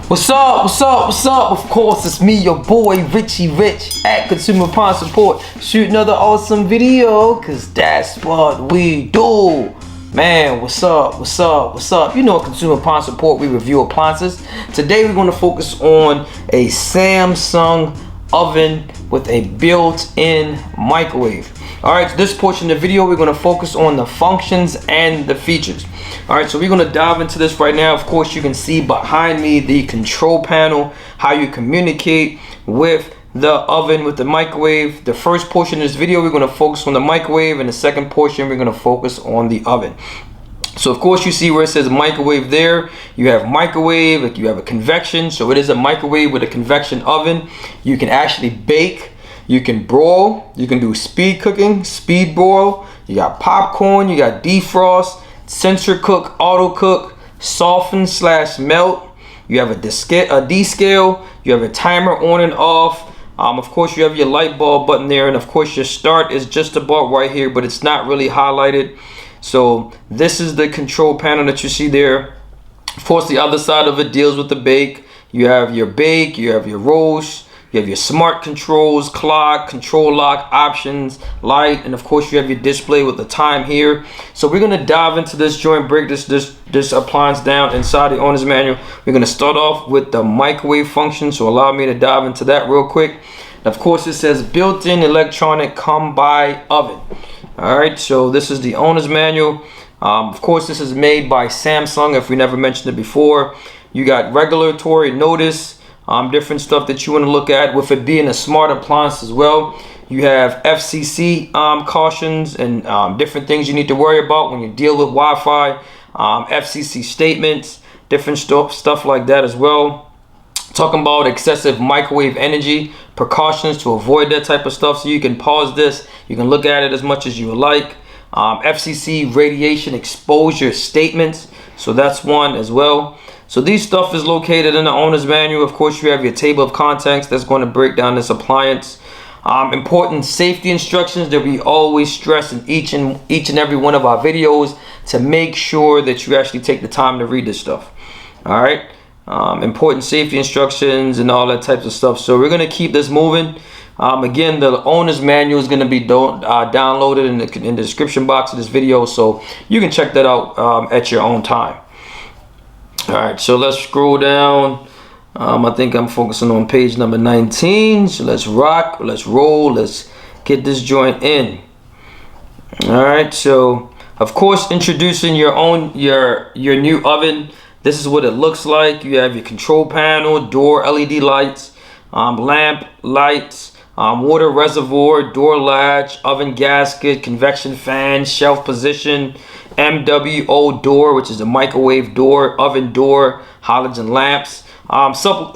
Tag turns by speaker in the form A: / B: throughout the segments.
A: What's up? What's up? What's up? Of course, it's me, your boy Richie Rich at Consumer Appliance Support. Shoot another awesome video, cause that's what we do. Man, what's up? What's up? What's up? You know, at Consumer Appliance Support, we review appliances. Today, we're going to focus on a Samsung oven with a built-in microwave. All right, so this portion of the video, we're going to focus on the functions and the features. All right, so we're going to dive into this right now. Of course, you can see behind me the control panel, how you communicate with the oven, with the microwave. The first portion of this video, we're going to focus on the microwave, and the second portion, we're going to focus on the oven. So of course, you see where it says microwave there. You have microwave, like you have a convection. So it is a microwave with a convection oven. You can actually bake. You can broil, you can do speed cooking, speed broil, you got popcorn, you got defrost, sensor cook, auto cook, soften / melt, you have a descale, you have a timer on and off, of course you have your light bulb button there, and of course your start is just about right here, but it's not really highlighted. So this is the control panel that you see there. Of course, the other side of it deals with the bake. You have your bake, you have your roast, you have your smart controls, clock, control lock, options, light, and of course you have your display with the time here. So we're gonna dive into this joint, break this appliance down inside the owner's manual. We're gonna start off with the microwave function, so allow me to dive into that real quick. And of course it says built-in electronic come-by oven. All right, so this is the owner's manual. Of course this is made by Samsung, if we never mentioned it before. You got regulatory notice, different stuff that you want to look at, with it being a smart appliance as well. You have FCC cautions and different things you need to worry about when you deal with Wi-Fi, FCC statements, different stuff like that as well. Talking about excessive microwave energy, precautions to avoid that type of stuff. So you can pause this, you can look at it as much as you would like. FCC radiation exposure statements, so that's one as well. So these stuff is located in the owner's manual. Of course, you have your table of contents that's going to break down this appliance. Important safety instructions that we always stress in each and every one of our videos, to make sure that you actually take the time to read this stuff. All right, important safety instructions and all that types of stuff. So we're going to keep this moving. Again, the owner's manual is going to be downloaded in the description box of this video, so you can check that out at your own time. All right, so let's scroll down. I think I'm focusing on page number 19. So let's rock, let's roll, let's get this joint in. All right, so of course, introducing your new oven. This is what it looks like. You have your control panel, door LED lights, lamp lights, water reservoir, door latch, oven gasket, convection fan, shelf position, MWO door, which is a microwave door, oven door, halogen lamps. A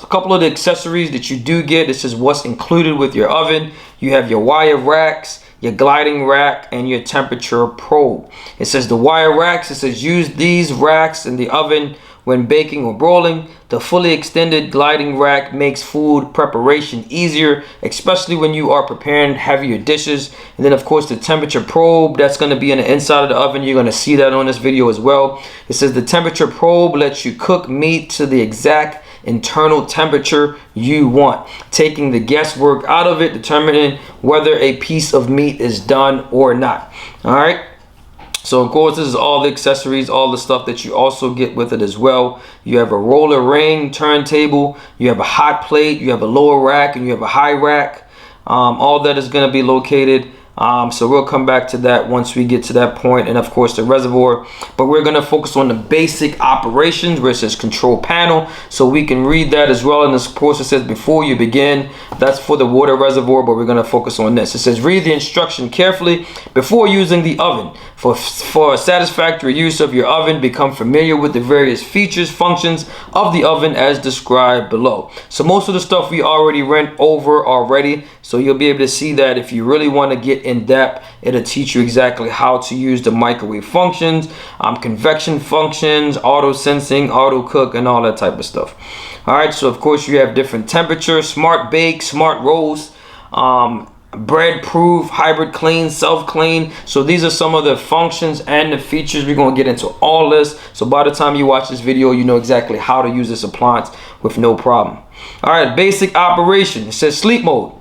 A: couple of the accessories that you do get. This is what's included with your oven. You have your wire racks, your gliding rack, and your temperature probe. It says the wire racks, it says use these racks in the oven when baking or broiling. The fully extended gliding rack makes food preparation easier, especially when you are preparing heavier dishes. And then of course the temperature probe, that's going to be on the inside of the oven. You're going to see that on this video as well. It says the temperature probe lets you cook meat to the exact internal temperature you want, taking the guesswork out of it, determining whether a piece of meat is done or not. All right. So of course, this is all the accessories, all the stuff that you also get with it as well. You have a roller ring turntable, you have a hot plate, you have a lower rack, and you have a high rack. All that is going to be located. So we'll come back to that once we get to that point, and of course the reservoir. But we're going to focus on the basic operations where it says control panel, so we can read that as well. And of course it says before you begin, that's for the water reservoir, but we're going to focus on this. It says read the instruction carefully before using the oven. For satisfactory use of your oven, become familiar with the various features, functions of the oven as described below. So most of the stuff we already went over already, so you'll be able to see that. If you really want to get in depth, it'll teach you exactly how to use the microwave functions, convection functions, auto sensing, auto cook, and all that type of stuff. All right, so of course you have different temperatures, smart bake, smart roast, bread proof, hybrid clean, self clean. So these are some of the functions and the features. We're going to get into all this, so by the time you watch this video, you know exactly how to use this appliance with no problem. All right, basic operation. It says sleep mode.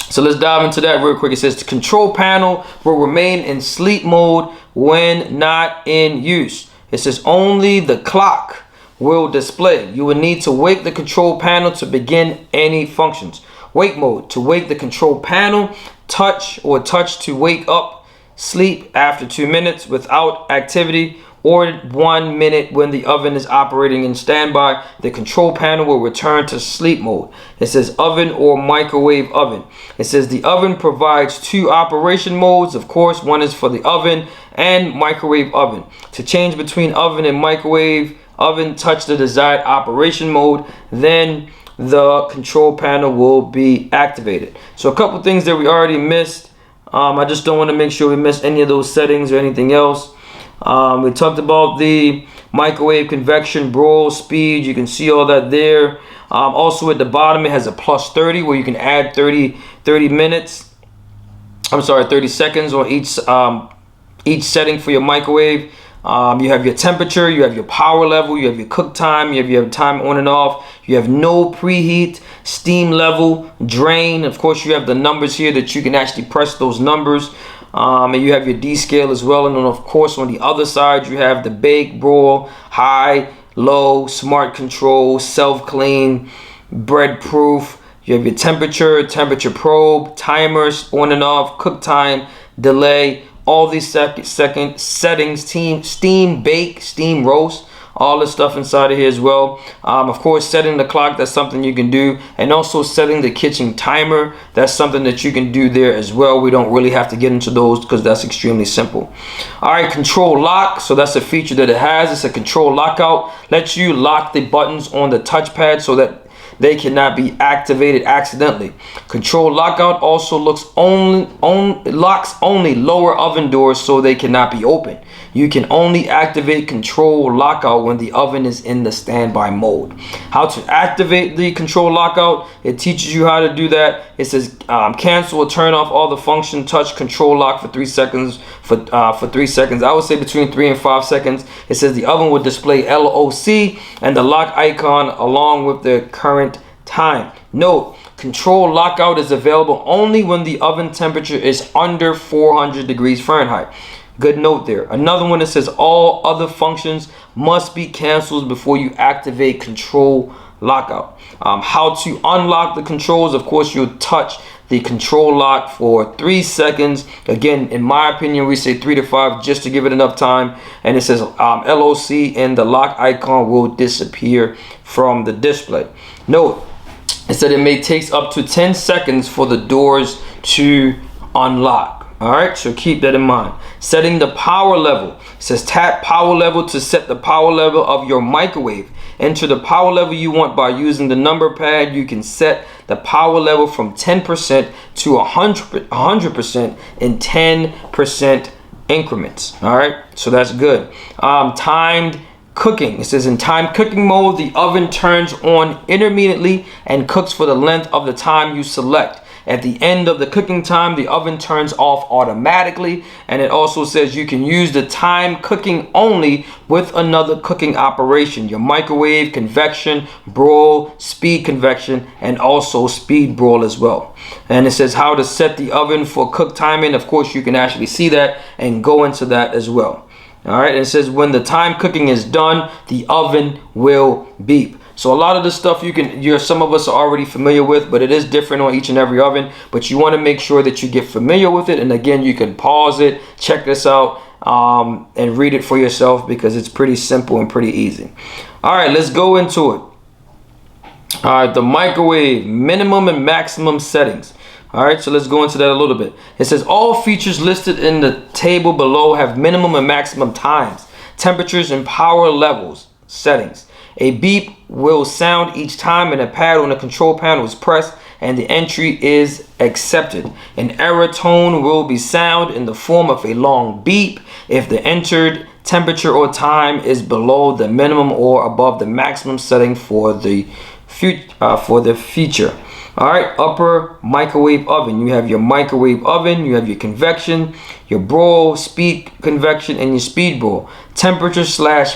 A: So let's dive into that real quick. It says the control panel will remain in sleep mode when not in use. It says only the clock will display. You will need to wake the control panel to begin any functions. Wake mode, to wake the control panel. Touch to wake up. Sleep after 2 minutes without activity, or 1 minute when the oven is operating in standby. The control panel will return to sleep mode. It says oven or microwave oven. It says the oven provides 2 operation modes. Of course, one is for the oven and microwave oven. To change between oven and microwave oven, touch the desired operation mode, then the control panel will be activated. So a couple things that we already missed. I just don't want to make sure we miss any of those settings or anything else. We talked about the microwave convection broil speed. You can see all that there. Also at the bottom, it has a +30 where you can add 30 seconds on each setting for your microwave. You have your temperature, you have your power level, you have your cook time, you have your time on and off, you have no preheat, steam level, drain. Of course, you have the numbers here that you can actually press those numbers. And you have your D scale as well. And then of course on the other side, you have the bake, broil, high, low, smart control, self clean, bread proof. You have your temperature probe, timers, on and off, cook time, delay. All these settings, steam bake, steam roast, all this stuff inside of here as well. Of course, setting the clock, that's something you can do. And also setting the kitchen timer, that's something that you can do there as well. We don't really have to get into those because that's extremely simple. All right, control lock. So that's a feature that it has. It's a control lockout. Lets you lock the buttons on the touchpad so that they cannot be activated accidentally. Control lockout also locks only lower oven doors so they cannot be opened. You can only activate control lockout when the oven is in the standby mode. How to activate the control lockout, it teaches you how to do that. It says cancel or turn off all the function, touch control lock for 3 seconds. For 3 seconds, I would say between 3 and 5 seconds. It says the oven will display LOC and the lock icon along with the current time. Note, control lockout is available only when the oven temperature is under 400 degrees Fahrenheit. Good note there. Another one that says all other functions must be canceled before you activate control lockout. How to unlock the controls, of course, you'll touch the control lock for 3 seconds. Again, in my opinion, we say 3 to 5 just to give it enough time. And it says LOC and the lock icon will disappear from the display. Note, it said it may take up to 10 seconds for the doors to unlock. All right, so keep that in mind. Setting the power level. It says tap power level to set the power level of your microwave. Enter the power level you want by using the number pad. You can set the power level from 10% to 100% in 10% increments. All right, so that's good. Timed cooking. It says in time cooking mode, the oven turns on intermittently and cooks for the length of the time you select. At the end of the cooking time, the oven turns off automatically. And it also says you can use the time cooking only with another cooking operation. Your microwave, convection, broil, speed convection, and also speed broil as well. And it says how to set the oven for cook timing. Of course, you can actually see that and go into that as well. All right, and it says when the time cooking is done, the oven will beep. So a lot of the stuff some of us are already familiar with, but it is different on each and every oven. But you want to make sure that you get familiar with it. And again, you can pause it, check this out, and read it for yourself because it's pretty simple and pretty easy. All right, let's go into it. All right, the microwave minimum and maximum settings. All right, so let's go into that a little bit. It says all features listed in the table below have minimum and maximum times, temperatures, and power levels settings. A beep will sound each time and a pad on the control panel is pressed and the entry is accepted. An error tone will be sound in the form of a long beep if the entered temperature or time is below the minimum or above the maximum setting for the feature. All right, upper microwave oven. You have your microwave oven, you have your convection, your broil, speed convection, and your speed broil. Temperature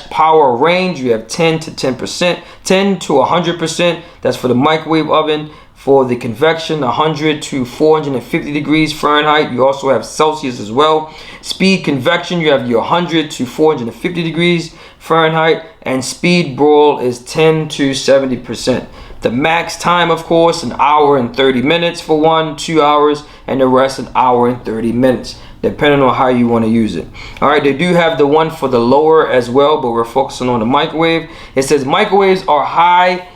A: / power range, you have 10 to 10%, 10 to 100%. That's for the microwave oven. For the convection, 100 to 450 degrees Fahrenheit. You also have Celsius as well. Speed convection, you have your 100 to 450 degrees Fahrenheit. And speed broil is 10 to 70%. The max time, of course, 1 hour and 30 minutes for 1, 2 hours, and the rest 1 hour and 30 minutes, depending on how you want to use it. All right, they do have the one for the lower as well, but we're focusing on the microwave. It says microwaves are high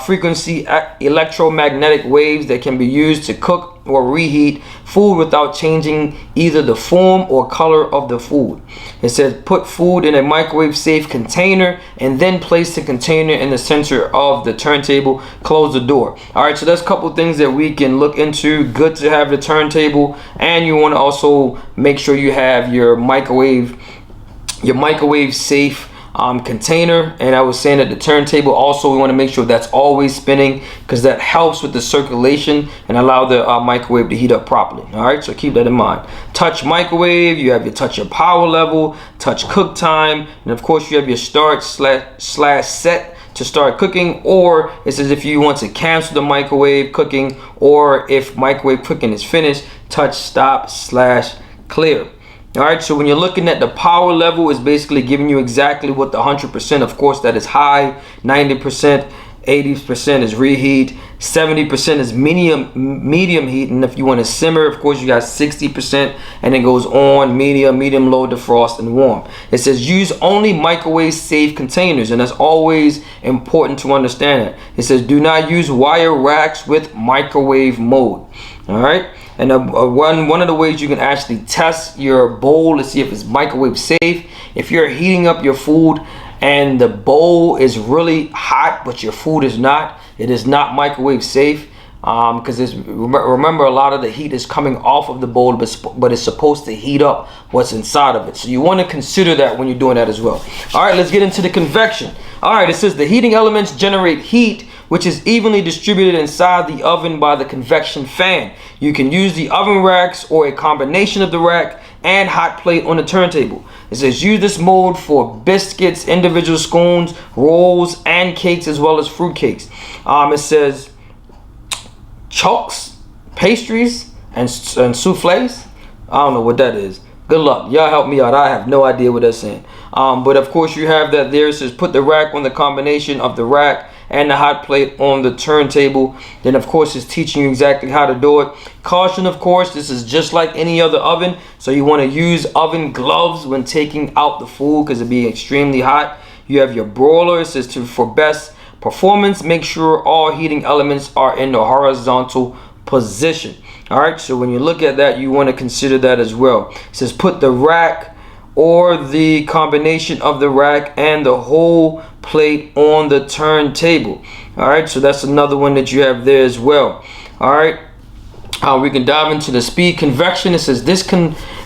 A: frequency electromagnetic waves that can be used to cook or reheat food without changing either the form or color of the food. It says put food in a microwave safe container and then place the container in the center of the turntable. Close the door. All right, so that's a couple things that we can look into. Good to have the turntable, and you want to also make sure you have your microwave safe container. And I was saying that the turntable also, we want to make sure that's always spinning, because that helps with the circulation and allow the microwave to heat up properly. All right, so keep that in mind. Touch microwave, you have your power level, touch cook time, and of course you have your start / set to start cooking, or it says if you want to cancel the microwave cooking, or if microwave cooking is finished, touch stop / clear. All right, so when you're looking at the power level, it's basically giving you exactly what the 100%, of course, that is high, 90%, 80% is reheat, 70% is medium heat, and if you want to simmer, of course, you got 60%, and it goes on medium low, defrost, and warm. It says use only microwave safe containers, and that's always important to understand that. It says do not use wire racks with microwave mode. All right. And one of the ways you can actually test your bowl to see if it's microwave safe, if you're heating up your food and the bowl is really hot but your food is not, it is not microwave safe, because remember, a lot of the heat is coming off of the bowl, but it's supposed to heat up what's inside of it. So you want to consider that when you're doing that as well. All right, let's get into the convection. All right, it says the heating elements generate heat which is evenly distributed inside the oven by the convection fan. You can use the oven racks or a combination of the rack and hot plate on the turntable. It says use this mode for biscuits, individual scones, rolls, and cakes, as well as fruit cakes. It says chokes, pastries, and souffles. I don't know what that is. Good luck. Y'all help me out. I have no idea what that's saying. But of course you have that there. It says put the rack on the combination of the rack and the hot plate on the turntable. Then of course it's teaching you exactly how to do it. Caution, of course, this is just like any other oven, so you want to use oven gloves when taking out the food because it'll be extremely hot. You have your broiler. It says for best performance, make sure all heating elements are in the horizontal position. All right, so when you look at that, you want to consider that as well. It says put the rack or the combination of the rack and the whole plate on the turntable. All right, so that's another one that you have there as well. All right, we can dive into the speed convection. It says this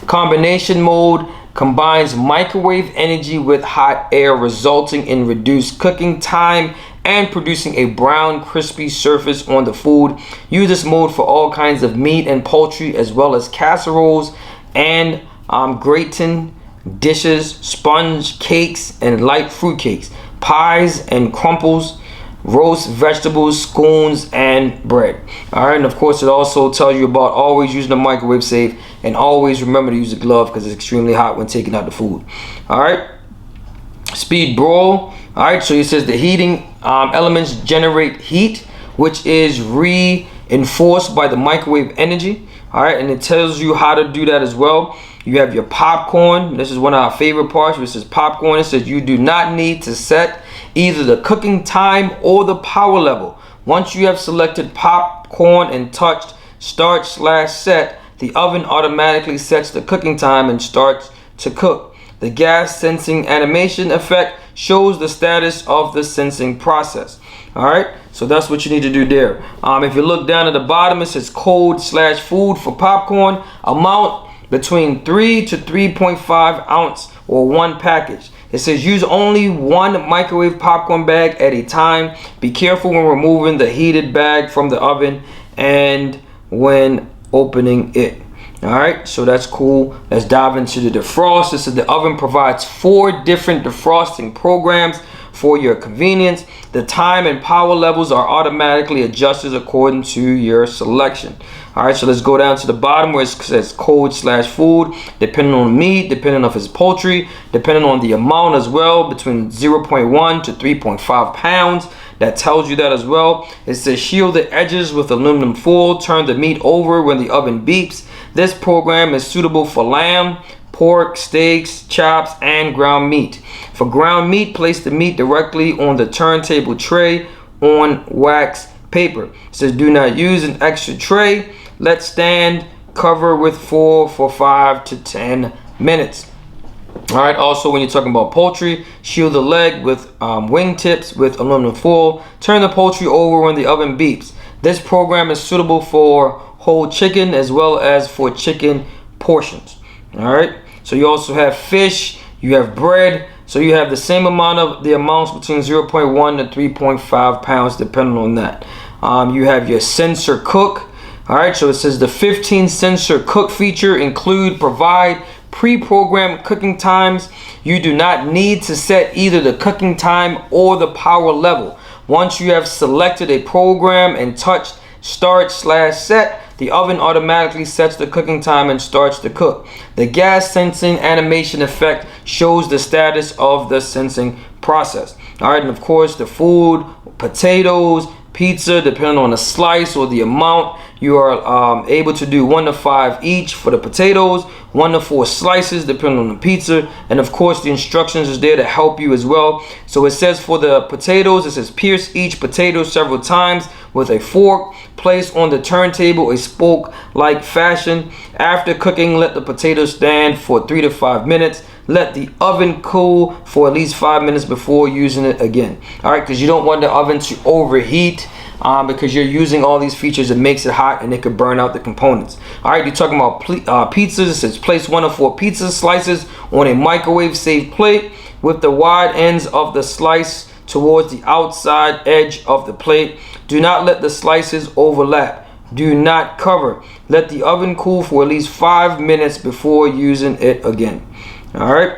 A: combination mode combines microwave energy with hot air, resulting in reduced cooking time and producing a brown crispy surface on the food. Use this mode for all kinds of meat and poultry, as well as casseroles and gratin dishes, sponge cakes, and light fruit cakes, pies and crumples, roast vegetables, scones, and bread. All right, and of course it also tells you about always using the microwave safe, and always remember to use a glove because it's extremely hot when taking out the food. All right, speed broil. All right, so it says the heating elements generate heat, which is reinforced by the microwave energy. All right, and it tells you how to do that as well. You have your popcorn. This is one of our favorite parts, which is popcorn. It says you do not need to set either the cooking time or the power level. Once you have selected popcorn and touched start / set, the oven automatically sets the cooking time and starts to cook. The gas sensing animation effect shows the status of the sensing process. All right, so that's what you need to do there. If you look down at the bottom, it says cold / food for popcorn, amount between 3 to 3.5 ounce or one package. It says use only one microwave popcorn bag at a time. Be careful when removing the heated bag from the oven and when opening it. Alright, so that's cool. Let's dive into the defrost. This is the oven provides 4 different defrosting programs for your convenience. The time and power levels are automatically adjusted according to your selection. Alright, so let's go down to the bottom where it says cold/food, depending on the meat, depending on if it's poultry, depending on the amount as well, between 0.1 to 3.5 pounds. That tells you that as well. It says shield the edges with aluminum foil, turn the meat over when the oven beeps. This program is suitable for lamb, pork, steaks, chops, and ground meat. For ground meat, place the meat directly on the turntable tray on wax paper. It says do not use an extra tray. Let stand, cover with foil for 5 to 10 minutes. Alright, also when you're talking about poultry, shield the leg with wing tips with aluminum foil. Turn the poultry over when the oven beeps. This program is suitable for whole chicken as well as for chicken portions. Alright, so you also have fish, you have bread, so you have the same amount of the amounts between 0.1 to 3.5 pounds depending on that. You have your sensor cook. Alright, so it says the 15 sensor cook feature provide pre-programmed cooking times. You do not need to set either the cooking time or the power level. Once you have selected a program and touched start/set, the oven automatically sets the cooking time and starts to cook. The gas sensing animation effect shows the status of the sensing process. Alright, and of course the food, potatoes, pizza, depending on the slice or the amount, you are able to do 1 to 5 each for the potatoes, 1 to 4 slices depending on the pizza, and of course the instructions is there to help you as well. So it says for the potatoes, it says pierce each potato several times with a fork. Place on the turntable a spoke-like fashion. After cooking, let the potatoes stand for 3 to 5 minutes. Let the oven cool for at least 5 minutes before using it again. Alright, because you don't want the oven to overheat because you're using all these features. It makes it hot and it could burn out the components. Alright, you're talking about pizzas. It says place 1 to 4 pizza slices on a microwave safe plate with the wide ends of the slice towards the outside edge of the plate. Do not let the slices overlap. Do not cover. Let the oven cool for at least 5 minutes before using it again. Alright,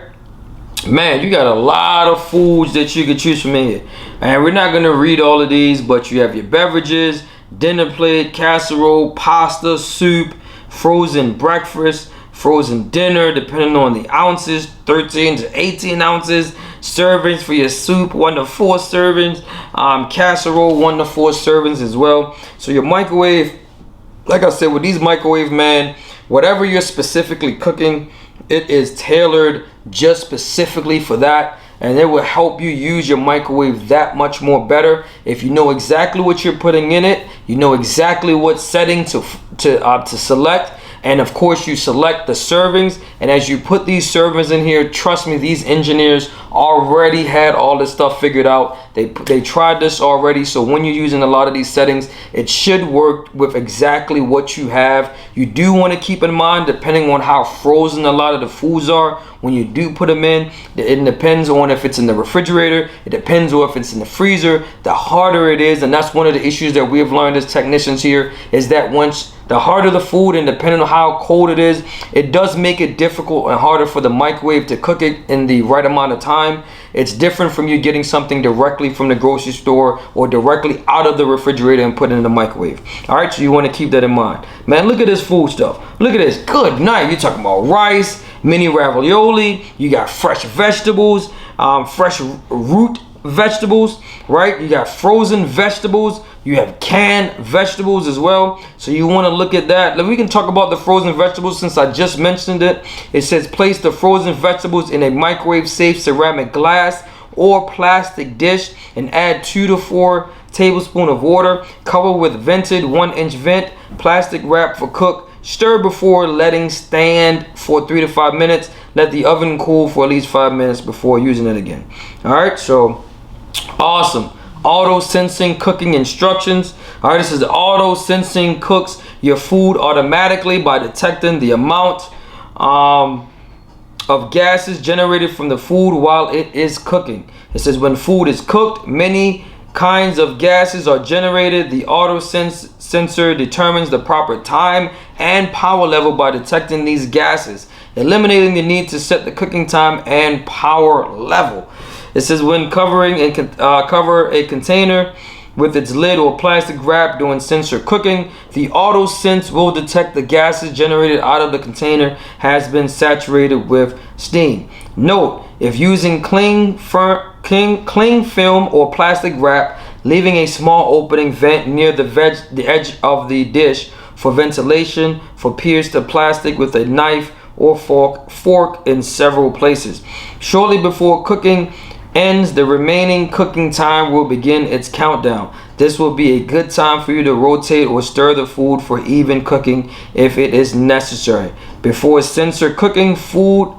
A: man, you got a lot of foods that you can choose from in here, and we're not going to read all of these, but you have your beverages, dinner plate, casserole, pasta, soup, frozen breakfast, frozen dinner depending on the ounces, 13 to 18 ounces, servings for your soup, 1 to 4 servings, casserole, 1 to 4 servings as well. So your microwave, like I said, with these microwave, man, whatever you're specifically cooking, it is tailored just specifically for that, and it will help you use your microwave that much more better if you know exactly what you're putting in it. You know exactly what setting to select, and of course you select the servings. And as you put these servings in here, trust me, these engineers already had all this stuff figured out. They tried this already, so when you're using a lot of these settings, it should work with exactly what you have. You do want to keep in mind, depending on how frozen a lot of the foods are, when you do put them in, it depends on if it's in the refrigerator, it depends on if it's in the freezer. The harder it is, and that's one of the issues that we have learned as technicians here, is that once the harder the food and depending on how cold it is, it does make it difficult and harder for the microwave to cook it in the right amount of time. It's different from you getting something directly from the grocery store or directly out of the refrigerator and put it in the microwave. Alright, so you want to keep that in mind. Man, look at this food stuff. Look at this. Good night. You're talking about rice, mini ravioli, you got fresh vegetables, fresh root vegetables, right? You got frozen vegetables, you have canned vegetables as well. So you want to look at that. We can talk about the frozen vegetables since I just mentioned it. It says place the frozen vegetables in a microwave safe ceramic glass or plastic dish and add 2 to 4 tablespoons of water. Cover with vented 1-inch vent, plastic wrap for cook. Stir before letting stand for 3 to 5 minutes. Let the oven cool for at least 5 minutes before using it again. Alright, so awesome. Auto sensing cooking instructions. Alright, this is the auto sensing cooks your food automatically by detecting the amount of gases generated from the food while it is cooking. It says when food is cooked, many kinds of gases are generated. The auto sensor determines the proper time and power level by detecting these gases, eliminating the need to set the cooking time and power level. It says when covering and cover a container with its lid or plastic wrap during sensor cooking, the auto sense will detect the gases generated out of the container has been saturated with steam. Note, if using cling film or plastic wrap, leaving a small opening vent near the edge of the dish for ventilation for pierce the plastic with a knife or fork in several places. Shortly before cooking ends, the remaining cooking time will begin its countdown. This will be a good time for you to rotate or stir the food for even cooking if it is necessary. Before sensor cooking, food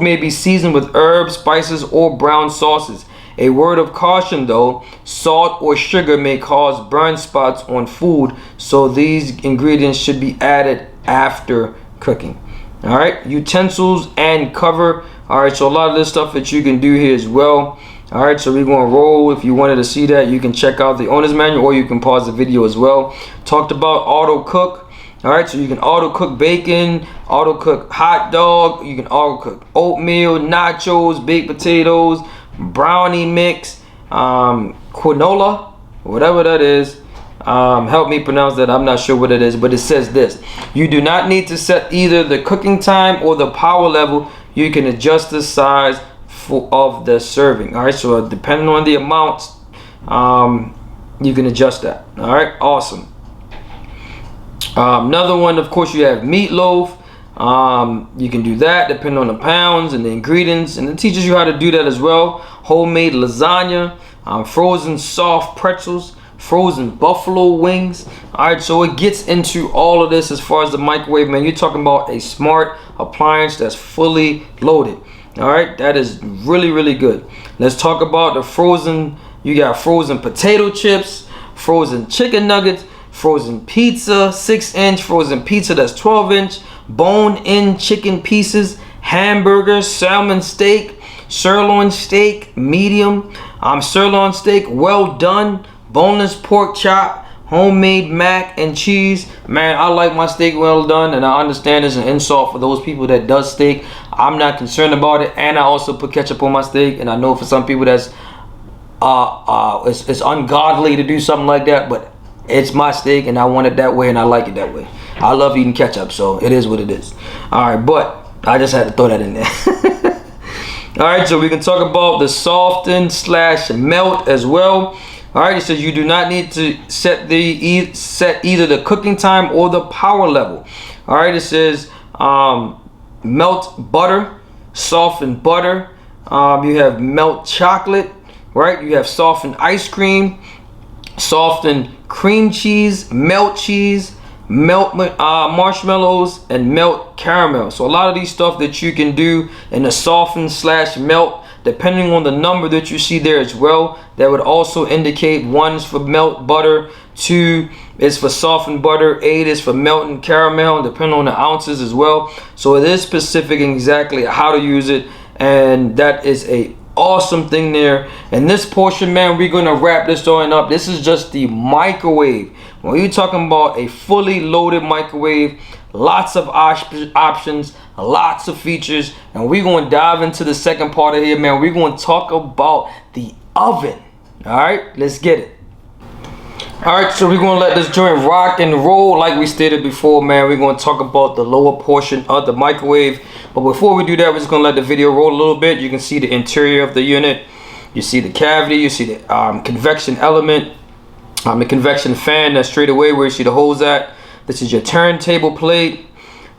A: may be seasoned with herbs, spices, or brown sauces. A word of caution though, salt or sugar may cause burn spots on food, so these ingredients should be added after cooking. All right, utensils and cover. All right, so a lot of this stuff that you can do here as well. All right, so we're going to roll. If you wanted to see that, you can check out the owner's manual, or you can pause the video as well. Talked about auto cook. All right, so you can auto cook bacon, auto cook hot dog, you can auto cook oatmeal, nachos, baked potatoes, brownie mix, quinola, whatever that is. Help me pronounce that. I'm not sure what it is, but it says this: you do not need to set either the cooking time or the power level. You can adjust the size of the serving. All right, so depending on the amounts, you can adjust that. All right, awesome. Another one, of course, you have meatloaf. You can do that depending on the pounds and the ingredients, and it teaches you how to do that as well. Homemade lasagna, frozen soft pretzels, frozen buffalo wings. All right, so it gets into all of this as far as the microwave, man. You're talking about a smart appliance that's fully loaded. All right, that is really, really good. Let's talk about the frozen. You got frozen potato chips, frozen chicken nuggets, frozen pizza, 6-inch frozen pizza that's 12-inch, bone-in chicken pieces, hamburger, salmon steak, sirloin steak, medium, sirloin steak, well done, boneless pork chop, homemade mac and cheese. Man, I like my steak well done, and I understand it's an insult for those people that does steak. I'm not concerned about it, and I also put ketchup on my steak, and I know for some people that's it's ungodly to do something like that, but it's my steak and I want it that way, and I like it that way. I love eating ketchup, so it is what it is. All right, but I just had to throw that in there. All right, so we can talk about the soften / melt as well. All right, it says you do not need to set either the cooking time or the power level. All right, it says melt butter, soften butter. You have melt chocolate, right? You have softened ice cream, softened cream cheese, melt marshmallows, and melt caramel. So a lot of these stuff that you can do in the soften / melt, depending on the number that you see there as well, that would also indicate 1 is for melt butter, 2 is for softened butter, 8 is for melting caramel, depending on the ounces as well. So it is specific in exactly how to use it, and that is a awesome thing there. And this portion, man, we're gonna wrap this joint up. This is just the microwave. When you're talking about a fully loaded microwave, lots of options, lots of features, and we're going to dive into the second part of here, man. We're going to talk about the oven. All right, let's get it. All right, so we're going to let this joint rock and roll like we stated before, man. We're going to talk about the lower portion of the microwave, but before we do that, we're just going to let the video roll a little bit. You can see the interior of the unit. You see the cavity, you see the convection element, the convection fan that's straight away where you see the holes at. This is your turntable plate,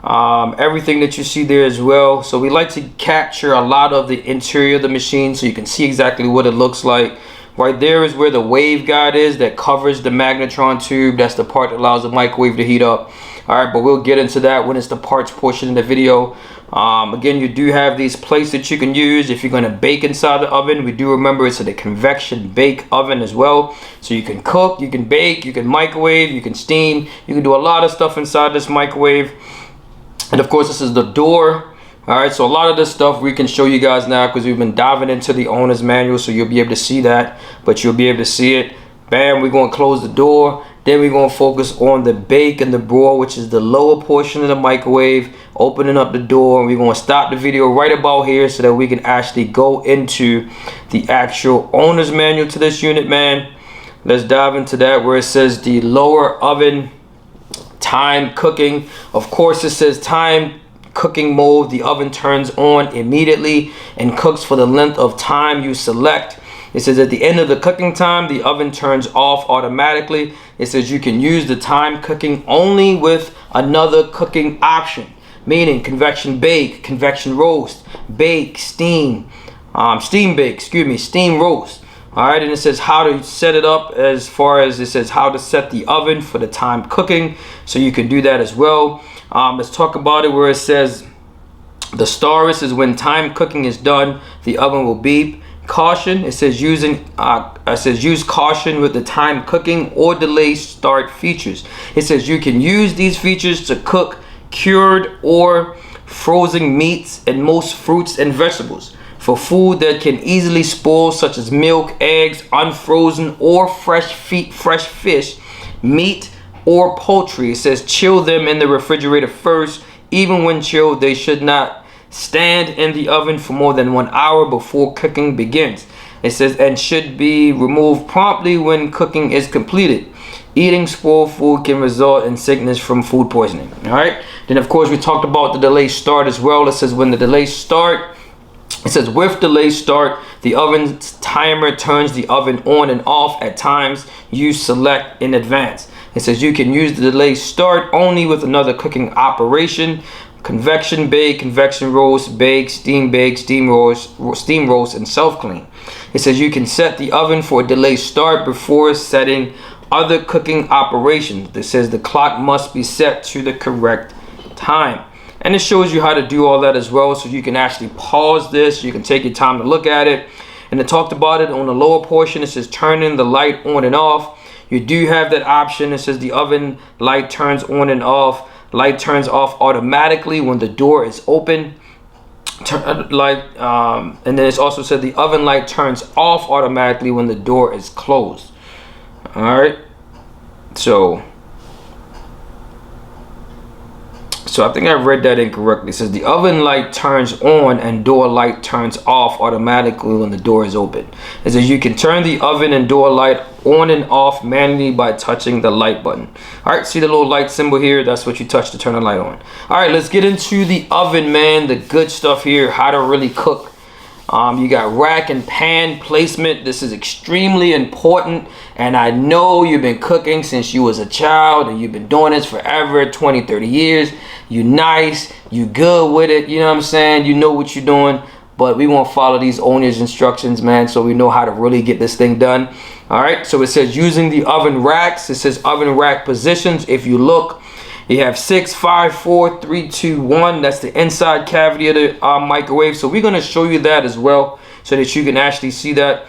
A: everything that you see there as well. So we like to capture a lot of the interior of the machine so you can see exactly what it looks like. Right there is where the wave guide is that covers the magnetron tube. That's the part that allows the microwave to heat up. All right, but we'll get into that when it's the parts portion of the video. Again, you do have these plates that you can use if you're going to bake inside the oven. We do remember it's a convection bake oven as well. So you can cook, you can bake, you can microwave, you can steam. You can do a lot of stuff inside this microwave. And of course, this is the door. All right, so a lot of this stuff we can show you guys now because we've been diving into the owner's manual, so you'll be able to see that, but you'll be able to see it. Bam, we're going to close the door. Then we're going to focus on the bake and the broil, which is the lower portion of the microwave, opening up the door. And we're going to stop the video right about here so that we can actually go into the actual owner's manual to this unit, man. Let's dive into that where it says the lower oven time cooking. Of course, it says time cooking mode. The oven turns on immediately and cooks for the length of time you select. It says at the end of the cooking time, the oven turns off automatically. It says you can use the time cooking only with another cooking option, meaning convection bake, convection roast, bake, steam, steam bake, steam roast. All right, and it says how to set it up, as far as it says how to set the oven for the time cooking. So you can do that as well. Let's talk about it where it says the starless is when time cooking is done, the oven will beep. Caution, it says use caution with the time cooking or delay start features. It says you can use these features to cook cured or frozen meats and most fruits and vegetables. For food that can easily spoil, such as milk, eggs, unfrozen or fresh fish, meat or poultry, it says chill them in the refrigerator first. Even when chilled, they should not stand in the oven for more than 1 hour before cooking begins. It says and should be removed promptly when cooking is completed. Eating spoiled food can result in sickness from food poisoning. All right. Then of course we talked about the delay start as well. It says when the delay start, it says with delay start, the oven's timer turns the oven on and off at times you select in advance. It says you can use the delay start only with another cooking operation. Convection bake, convection roast, bake, steam, steam roast, and self-clean. It says you can set the oven for a delay start before setting other cooking operations. It says the clock must be set to the correct time. And it shows you how to do all that as well, so you can actually pause this. You can take your time to look at it. And it talked about it on the lower portion. It says turning the light on and off. You do have that option. It says the oven light turns on and off. Light turns off automatically when the door is open. And then it's also said the oven light turns off automatically when the door is closed. All right. So I think I read that incorrectly. It says the oven light turns on and door light turns off automatically when the door is open. It says you can turn the oven and door light on and off manually by touching the light button. All right, see the little light symbol here? That's what you touch to turn the light on. All right, let's get into the oven, man. The good stuff here, how to really cook. You got rack and pan placement. This is extremely important, and I know you've been cooking since you was a child and you've been doing this forever, 20-30 years. You nice, you good with it, you know what I'm saying? You know what you're doing, but we won't follow these owner's instructions, man, so we know how to really get this thing done. All right, so it says using the oven racks. It says oven rack positions. If you look, you have 6, 5, 4, 3, 2, 1. That's the inside cavity of the microwave. So we're going to show you that as well so that you can actually see that.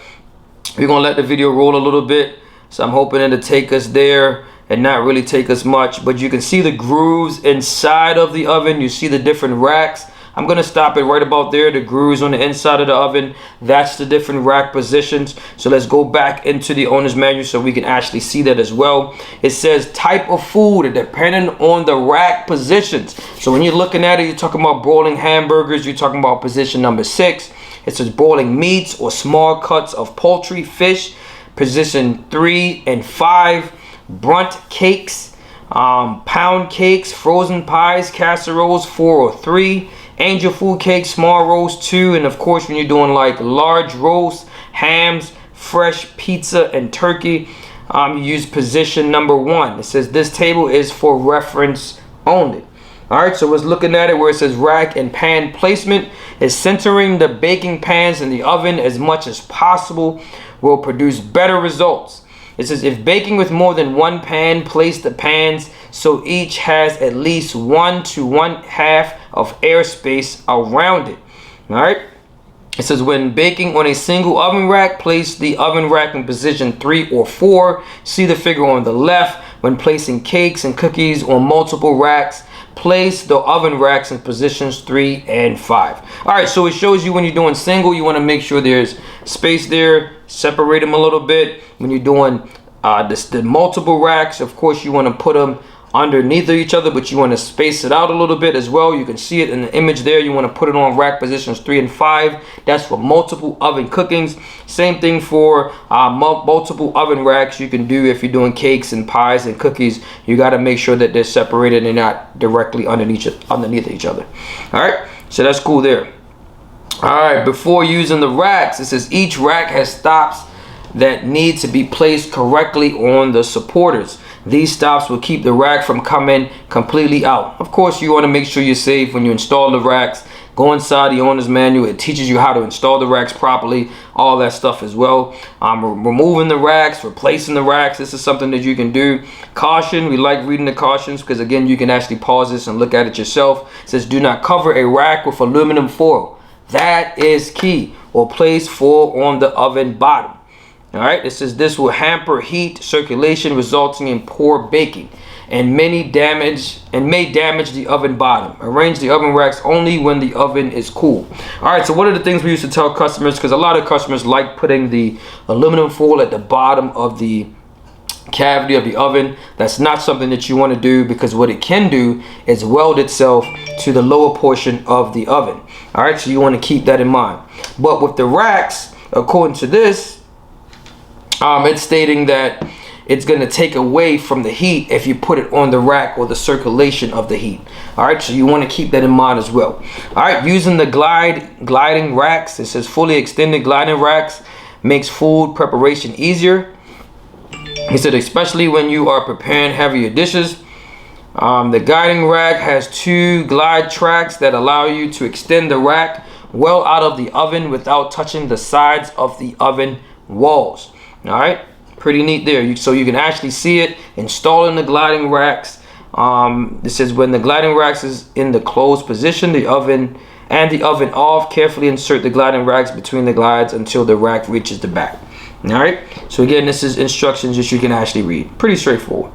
A: We're going to let the video roll a little bit. So I'm hoping it'll take us there and not really take us much. But you can see the grooves inside of the oven. You see the different racks. I'm going to stop it right about there. The grooves on the inside of the oven. That's the different rack positions. So let's go back into the owner's manual so we can actually see that as well. It says type of food depending on the rack positions. So when you're looking at it, you're talking about broiling hamburgers. You're talking about position number 6. It says broiling meats or small cuts of poultry, fish. Position 3 and 5. Brunt cakes, pound cakes, frozen pies, casseroles 4 or 3. Angel food cake, small roast 2, and of course when you're doing like large roast, hams, fresh pizza, and turkey, you use position number 1. It says this table is for reference only. All right, so we're looking at it where it says rack and pan placement is centering the baking pans in the oven as much as possible will produce better results. It says if baking with more than one pan, place the pans so each has at least 1 to 1/2 of airspace around it. All right. It says when baking on a single oven rack, place the oven rack in position 3 or 4. See the figure on the left. When placing cakes and cookies on multiple racks, place the oven racks in positions 3 and 5. All right, so it shows you when you're doing single, you want to make sure there's space there, separate them a little bit. When you're doing the multiple racks, of course, you want to put them underneath of each other, but you want to space it out a little bit as well. You can see it in the image there. You want to put it on rack positions 3 and 5. That's for multiple oven cookings. Same thing for multiple oven racks. You can do if you're doing cakes and pies and cookies. You got to make sure that they're separated and not directly underneath each other. All right, so that's cool there. All right, before using the racks, it says each rack has stops that need to be placed correctly on the supporters. These stops will keep the rack from coming completely out. Of course, you want to make sure you're safe when you install the racks. Go inside the owner's manual. It teaches you how to install the racks properly, all that stuff as well. Removing the racks, replacing the racks. This is something that you can do. Caution, we like reading the cautions because again, you can actually pause this and look at it yourself. It says do not cover a rack with aluminum foil. That is key. Or place foil on the oven bottom. All right, it says this will hamper heat circulation, resulting in poor baking and may damage the oven bottom. Arrange the oven racks only when the oven is cool. All right, so what are the things we used to tell customers? Because a lot of customers like putting the aluminum foil at the bottom of the cavity of the oven. That's not something that you want to do, because what it can do is weld itself to the lower portion of the oven. All right, so you want to keep that in mind. But with the racks, according to this, it's stating that it's going to take away from the heat if you put it on the rack or the circulation of the heat. All right, so you want to keep that in mind as well. All right, using the gliding racks, it says fully extended gliding racks makes food preparation easier. He said especially when you are preparing heavier dishes. The gliding rack has 2 glide tracks that allow you to extend the rack well out of the oven without touching the sides of the oven walls. All right, pretty neat there. So you can actually see it installing the gliding racks. This says when the gliding racks is in the closed position, the oven off, carefully insert the gliding racks between the glides until the rack reaches the back. All right, so again, this is instructions that you can actually read. Pretty straightforward.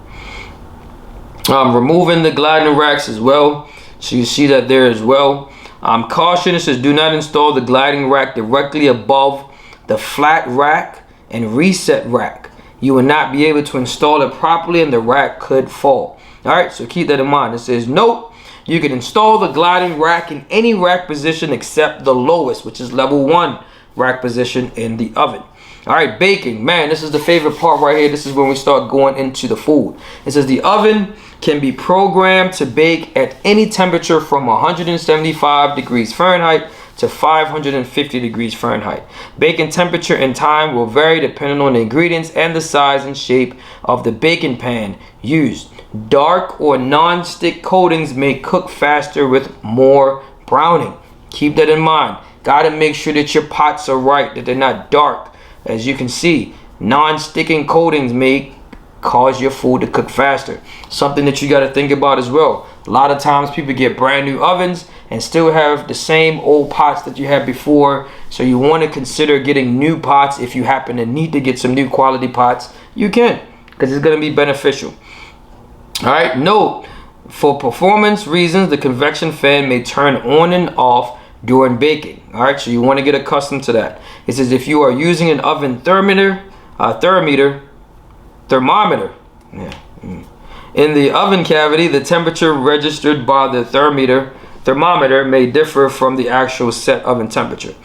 A: Removing the gliding racks as well, so you see that there as well. Caution, it says do not install the gliding rack directly above the flat rack and reset rack. You will not be able to install it properly and the rack could fall. All right, so keep that in mind. It says note, you can install the gliding rack in any rack position except the lowest, which is level 1 rack position in the oven. All right, baking. Man, this is the favorite part right here. This is when we start going into the food. It says the oven can be programmed to bake at any temperature from 175 degrees Fahrenheit to 550 degrees Fahrenheit. Baking temperature and time will vary depending on the ingredients and the size and shape of the baking pan used. Dark or non-stick coatings may cook faster with more browning. Keep that in mind. Got to make sure that your pots are right, that they're not dark. As you can see, non-sticking coatings may cause your food to cook faster. Something that you got to think about as well. A lot of times people get brand new ovens and still have the same old pots that you had before. So you want to consider getting new pots. If you happen to need to get some new quality pots, you can, because it's going to be beneficial. All right, note, for performance reasons, the convection fan may turn on and off during baking. All right, so you want to get accustomed to that. It says if you are using an oven thermometer, yeah. In the oven cavity, the temperature registered by the thermometer may differ from the actual set oven temperature.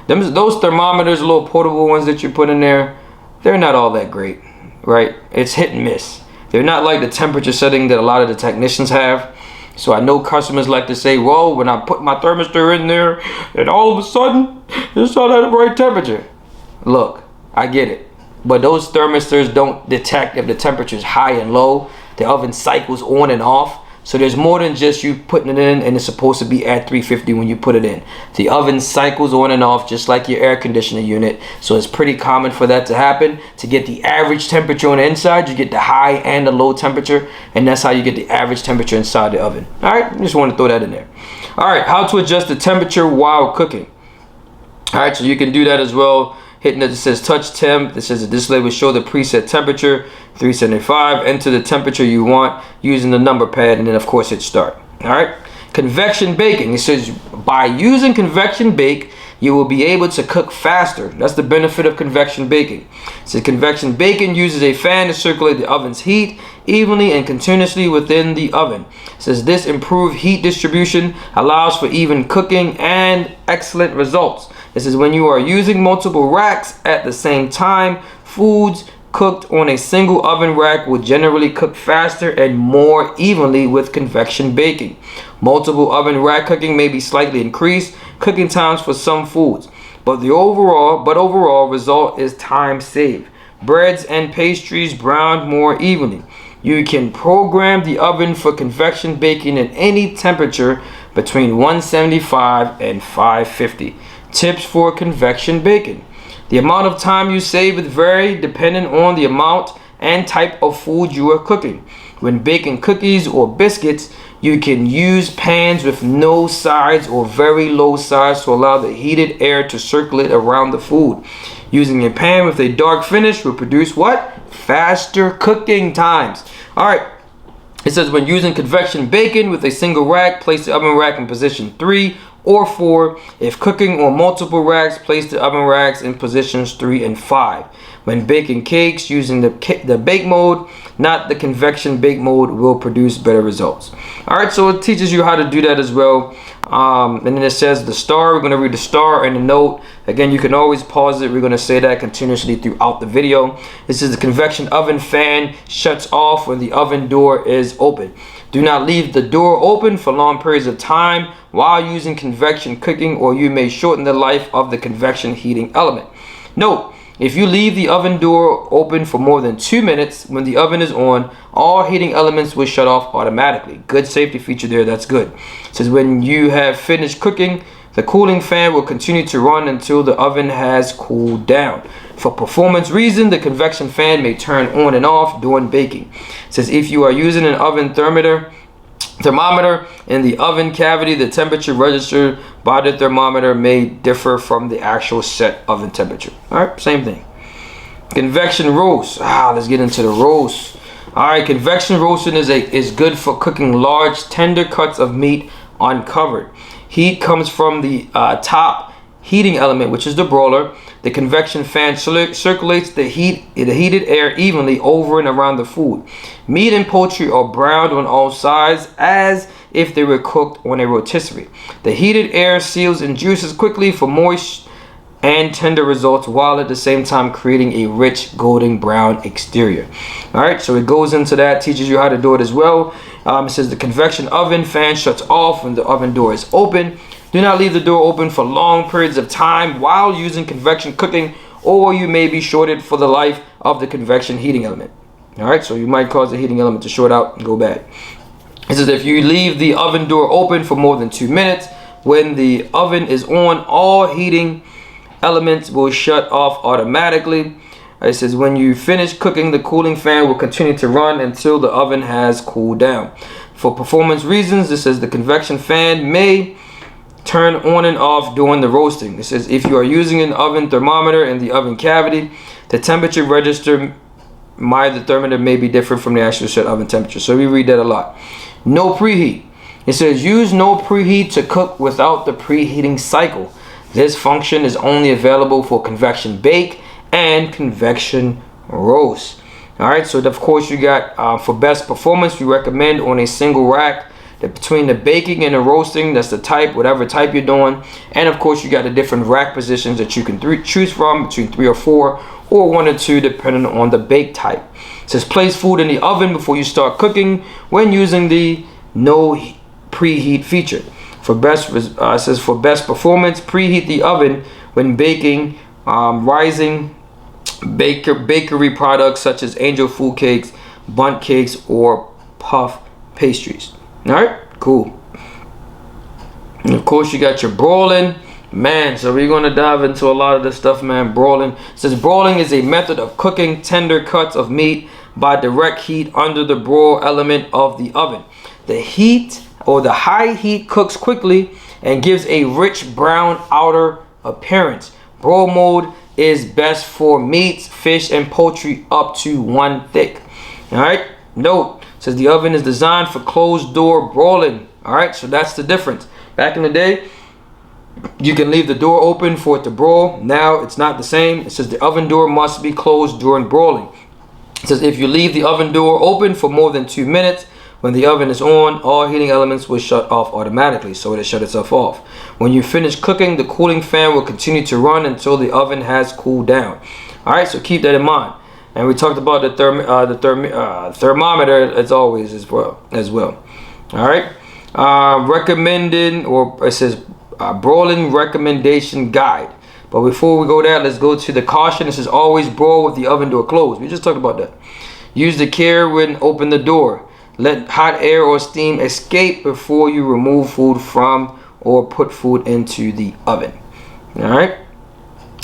A: Those thermometers, little portable ones that you put in there, they're not all that great, right? It's hit and miss. They're not like the temperature setting that a lot of the technicians have. So I know customers like to say, well, when I put my thermistor in there and all of a sudden it's not at the right temperature. Look, I get it. But those thermistors don't detect if the temperature is high and low. The oven cycles on and off. So there's more than just you putting it in and it's supposed to be at 350 when you put it in. The oven cycles on and off just like your air conditioning unit. So it's pretty common for that to happen. To get the average temperature on the inside, you get the high and the low temperature. And that's how you get the average temperature inside the oven. All right, just want to throw that in there. All right, how to adjust the temperature while cooking. All right, so you can do that as well. Hitting it, it says touch temp. It says the display will show the preset temperature, 375. Enter the temperature you want using the number pad, and then of course hit start. All right, convection baking. It says by using convection bake, you will be able to cook faster. That's the benefit of convection baking. So convection baking uses a fan to circulate the oven's heat evenly and continuously within the oven. It says this improved heat distribution allows for even cooking and excellent results. This is when you are using multiple racks at the same time, foods cooked on a single oven rack will generally cook faster and more evenly with convection baking. Multiple oven rack cooking may be slightly increased cooking times for some foods, but the overall result is time saved. Breads and pastries browned more evenly. You can program the oven for convection baking at any temperature between 175 and 550. Tips for convection baking. The amount of time you save will vary depending on the amount and type of food you are cooking. When baking cookies or biscuits, you can use pans with no sides or very low sides to allow the heated air to circulate around the food. Using a pan with a dark finish will produce what? Faster cooking times. All right. It says when using convection baking with a single rack, place the oven rack in position 3 or 4. If cooking on multiple racks, place the oven racks in positions 3 and 5. When baking cakes using the bake mode, not the convection bake mode, will produce better results. All right, so it teaches you how to do that as well. And then it says the star. We're going to read the star and the note. Again, you can always pause it. We're going to say that continuously throughout the video. This is the convection oven fan shuts off when the oven door is open. Do not leave the door open for long periods of time while using convection cooking, or you may shorten the life of the convection heating element. Note, if you leave the oven door open for more than 2 minutes when the oven is on, all heating elements will shut off automatically. Good safety feature there, that's good. It says when you have finished cooking, the cooling fan will continue to run until the oven has cooled down. For performance reasons, the convection fan may turn on and off during baking. It says if you are using an oven thermometer in the oven cavity, the temperature registered by the thermometer may differ from the actual set oven temperature. All right, same thing. Convection roast. Let's get into the roast. All right, convection roasting is good for cooking large, tender cuts of meat uncovered. Heat comes from the top heating element, which is the broiler. The convection fan circulates the heated air evenly over and around the food. Meat and poultry are browned on all sides as if they were cooked on a rotisserie. The heated air seals and juices quickly for moist and tender results, while at the same time creating a rich golden brown exterior. All right, so it goes into that, teaches you how to do it as well. It says the convection oven fan shuts off when the oven door is open. Do not leave the door open for long periods of time while using convection cooking, or you may be shorted for the life of the convection heating element. All right, so you might cause the heating element to short out and go bad. It says if you leave the oven door open for more than 2 minutes when the oven is on, all heating elements will shut off automatically. It says when you finish cooking, the cooling fan will continue to run until the oven has cooled down. For performance reasons, this says the convection fan may turn on and off during the roasting. It says if you are using an oven thermometer in the oven cavity, the temperature register by the thermometer may be different from the actual set oven temperature. So we read that a lot. No preheat. It says use no preheat to cook without the preheating cycle. This function is only available for convection bake and convection roast. All right, so of course you got for best performance, we recommend on a single rack that between the baking and the roasting, that's the type, whatever type you're doing. And of course you got the different rack positions that you can choose from, between 3 or 4 or 1 or 2 depending on the bake type. It says place food in the oven before you start cooking when using the no preheat feature. For best, it says for best performance, preheat the oven when baking rising bakery products such as angel food cakes, bundt cakes, or puff pastries. All right, cool. And of course you got your broiling, man. So we're going to dive into a lot of this stuff, man. Broiling. It says broiling is a method of cooking tender cuts of meat by direct heat under the broil element of the oven. The heat or the high heat cooks quickly and gives a rich brown outer appearance. Broil mode is best for meats, fish, and poultry up to 1 thick. All right, note, says the oven is designed for closed door broiling. All right, so that's the difference. Back in the day, you can leave the door open for it to broil. Now it's not the same. It says the oven door must be closed during broiling. It says if you leave the oven door open for more than 2 minutes, when the oven is on, all heating elements will shut off automatically, so it'll shut itself off. When you finish cooking, the cooling fan will continue to run until the oven has cooled down. All right, so keep that in mind. And we talked about the thermometer as always as well. All right, recommended, or it says broiling recommendation guide. But before we go there, let's go to the caution. It says always broil with the oven door closed. We just talked about that. Use the care when open the door. Let hot air or steam escape before you remove food from or put food into the oven. All right.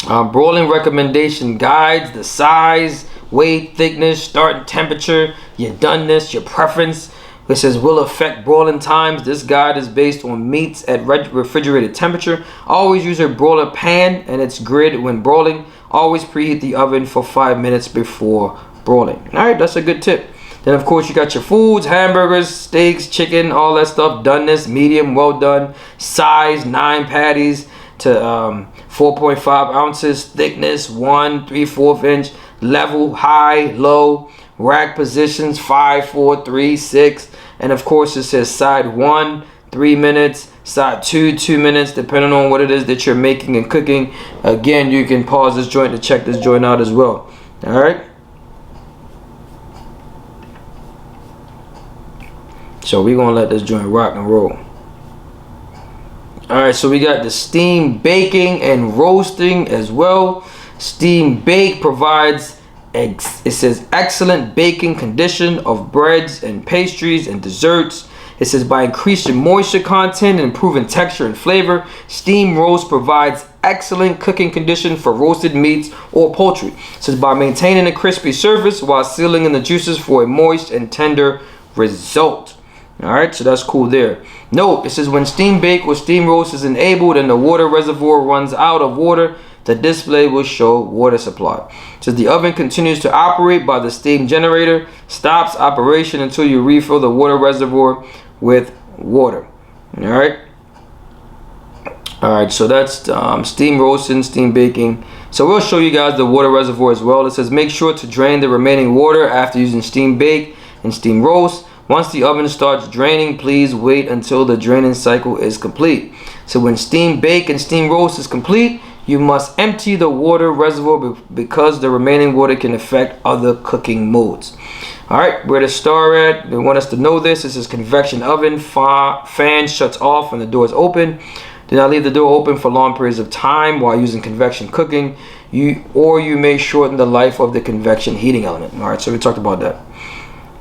A: Broiling recommendation guides: the size, weight, thickness, starting temperature, your doneness, your preference. It says will affect broiling times. This guide is based on meats at refrigerated temperature. Always use a broiler pan and its grid when broiling. Always preheat the oven for 5 minutes before broiling. All right, that's a good tip. Then of course you got your foods: hamburgers, steaks, chicken, all that stuff. Doneness: medium, well done. Size: 9 patties to 4.5 ounces. Thickness: 1 3/4 inch. Level: high, low. Rack positions: 5, 4, 3, 6. And of course it says side 1, 3 minutes. Side 2, 2 minutes, depending on what it is that you're making and cooking. Again, you can pause this joint to check this joint out as well. All right. So we're gonna let this joint rock and roll. All right, so we got the steam baking and roasting as well. Steam bake provides, it says, excellent baking condition of breads and pastries and desserts. It says by increasing moisture content and improving texture and flavor. Steam roast provides excellent cooking condition for roasted meats or poultry. It says by maintaining a crispy surface while sealing in the juices for a moist and tender result. All right, so that's cool there. Note, it says when steam bake or steam roast is enabled and the water reservoir runs out of water, the display will show water supply. It says the oven continues to operate by the steam generator, stops operation until you refill the water reservoir with water. All right. All right, so that's steam roasting, steam baking. So we'll show you guys the water reservoir as well. It says make sure to drain the remaining water after using steam bake and steam roast. Once the oven starts draining, please wait until the draining cycle is complete. So when steam bake and steam roast is complete, you must empty the water reservoir because the remaining water can affect other cooking modes. All right, where to start at? They want us to know this. This is convection oven. Fan shuts off when the door is open. Do not leave the door open for long periods of time while using convection cooking. You may shorten the life of the convection heating element. All right, so we talked about that.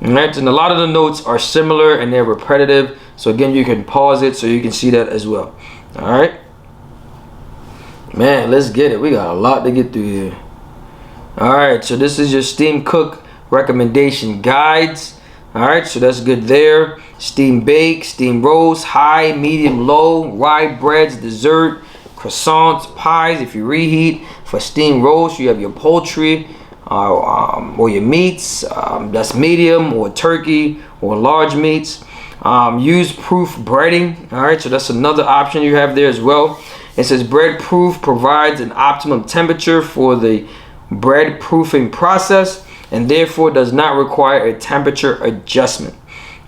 A: All right, and a lot of the notes are similar and they're repetitive. So again, you can pause it so you can see that as well. All right, man, let's get it. We got a lot to get through here. All right, so this is your steam cook recommendation guides. All right, so that's good there. Steam bake, steam roast, high, medium, low, rye breads, dessert, croissants, pies. If you reheat for steam roast, you have your poultry or your meats, that's medium, or turkey or large meats. Use proof breading. All right, so that's another option you have there as well. It says bread proof provides an optimum temperature for the bread proofing process and therefore does not require a temperature adjustment.